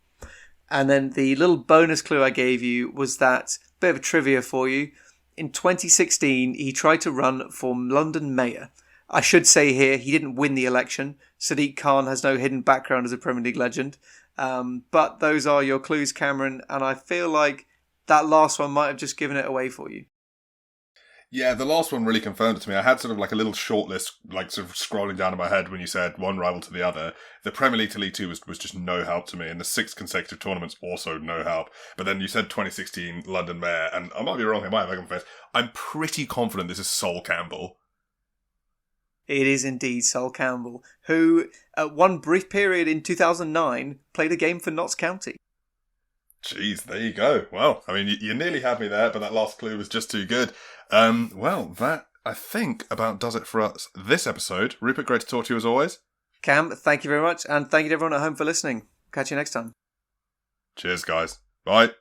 And then the little bonus clue I gave you was that, bit of a trivia for you, in 2016, he tried to run for London Mayor. I should say here, he didn't win the election. Sadiq Khan has no hidden background as a Premier League legend. But those are your clues, Cameron, and I feel like that last one might have just given it away for you. Yeah, the last one really confirmed it to me. I had sort of like a little short list, like sort of scrolling down in my head when you said one rival to the other. The Premier League to League Two was just no help to me, and the 6 consecutive tournaments also no help. But then you said 2016 London Mayor, and I might be wrong here, might have confessed. I'm pretty confident this is Sol Campbell. It is indeed Sol Campbell, who at one brief period in 2009 played a game for Notts County. Jeez, there you go. Well, I mean, you nearly had me there, but that last clue was just too good. Well, that, I think, about does it for us this episode. Rupert, great to talk to you as always. Cam, thank you very much, and thank you to everyone at home for listening. Catch you next time. Cheers, guys. Bye.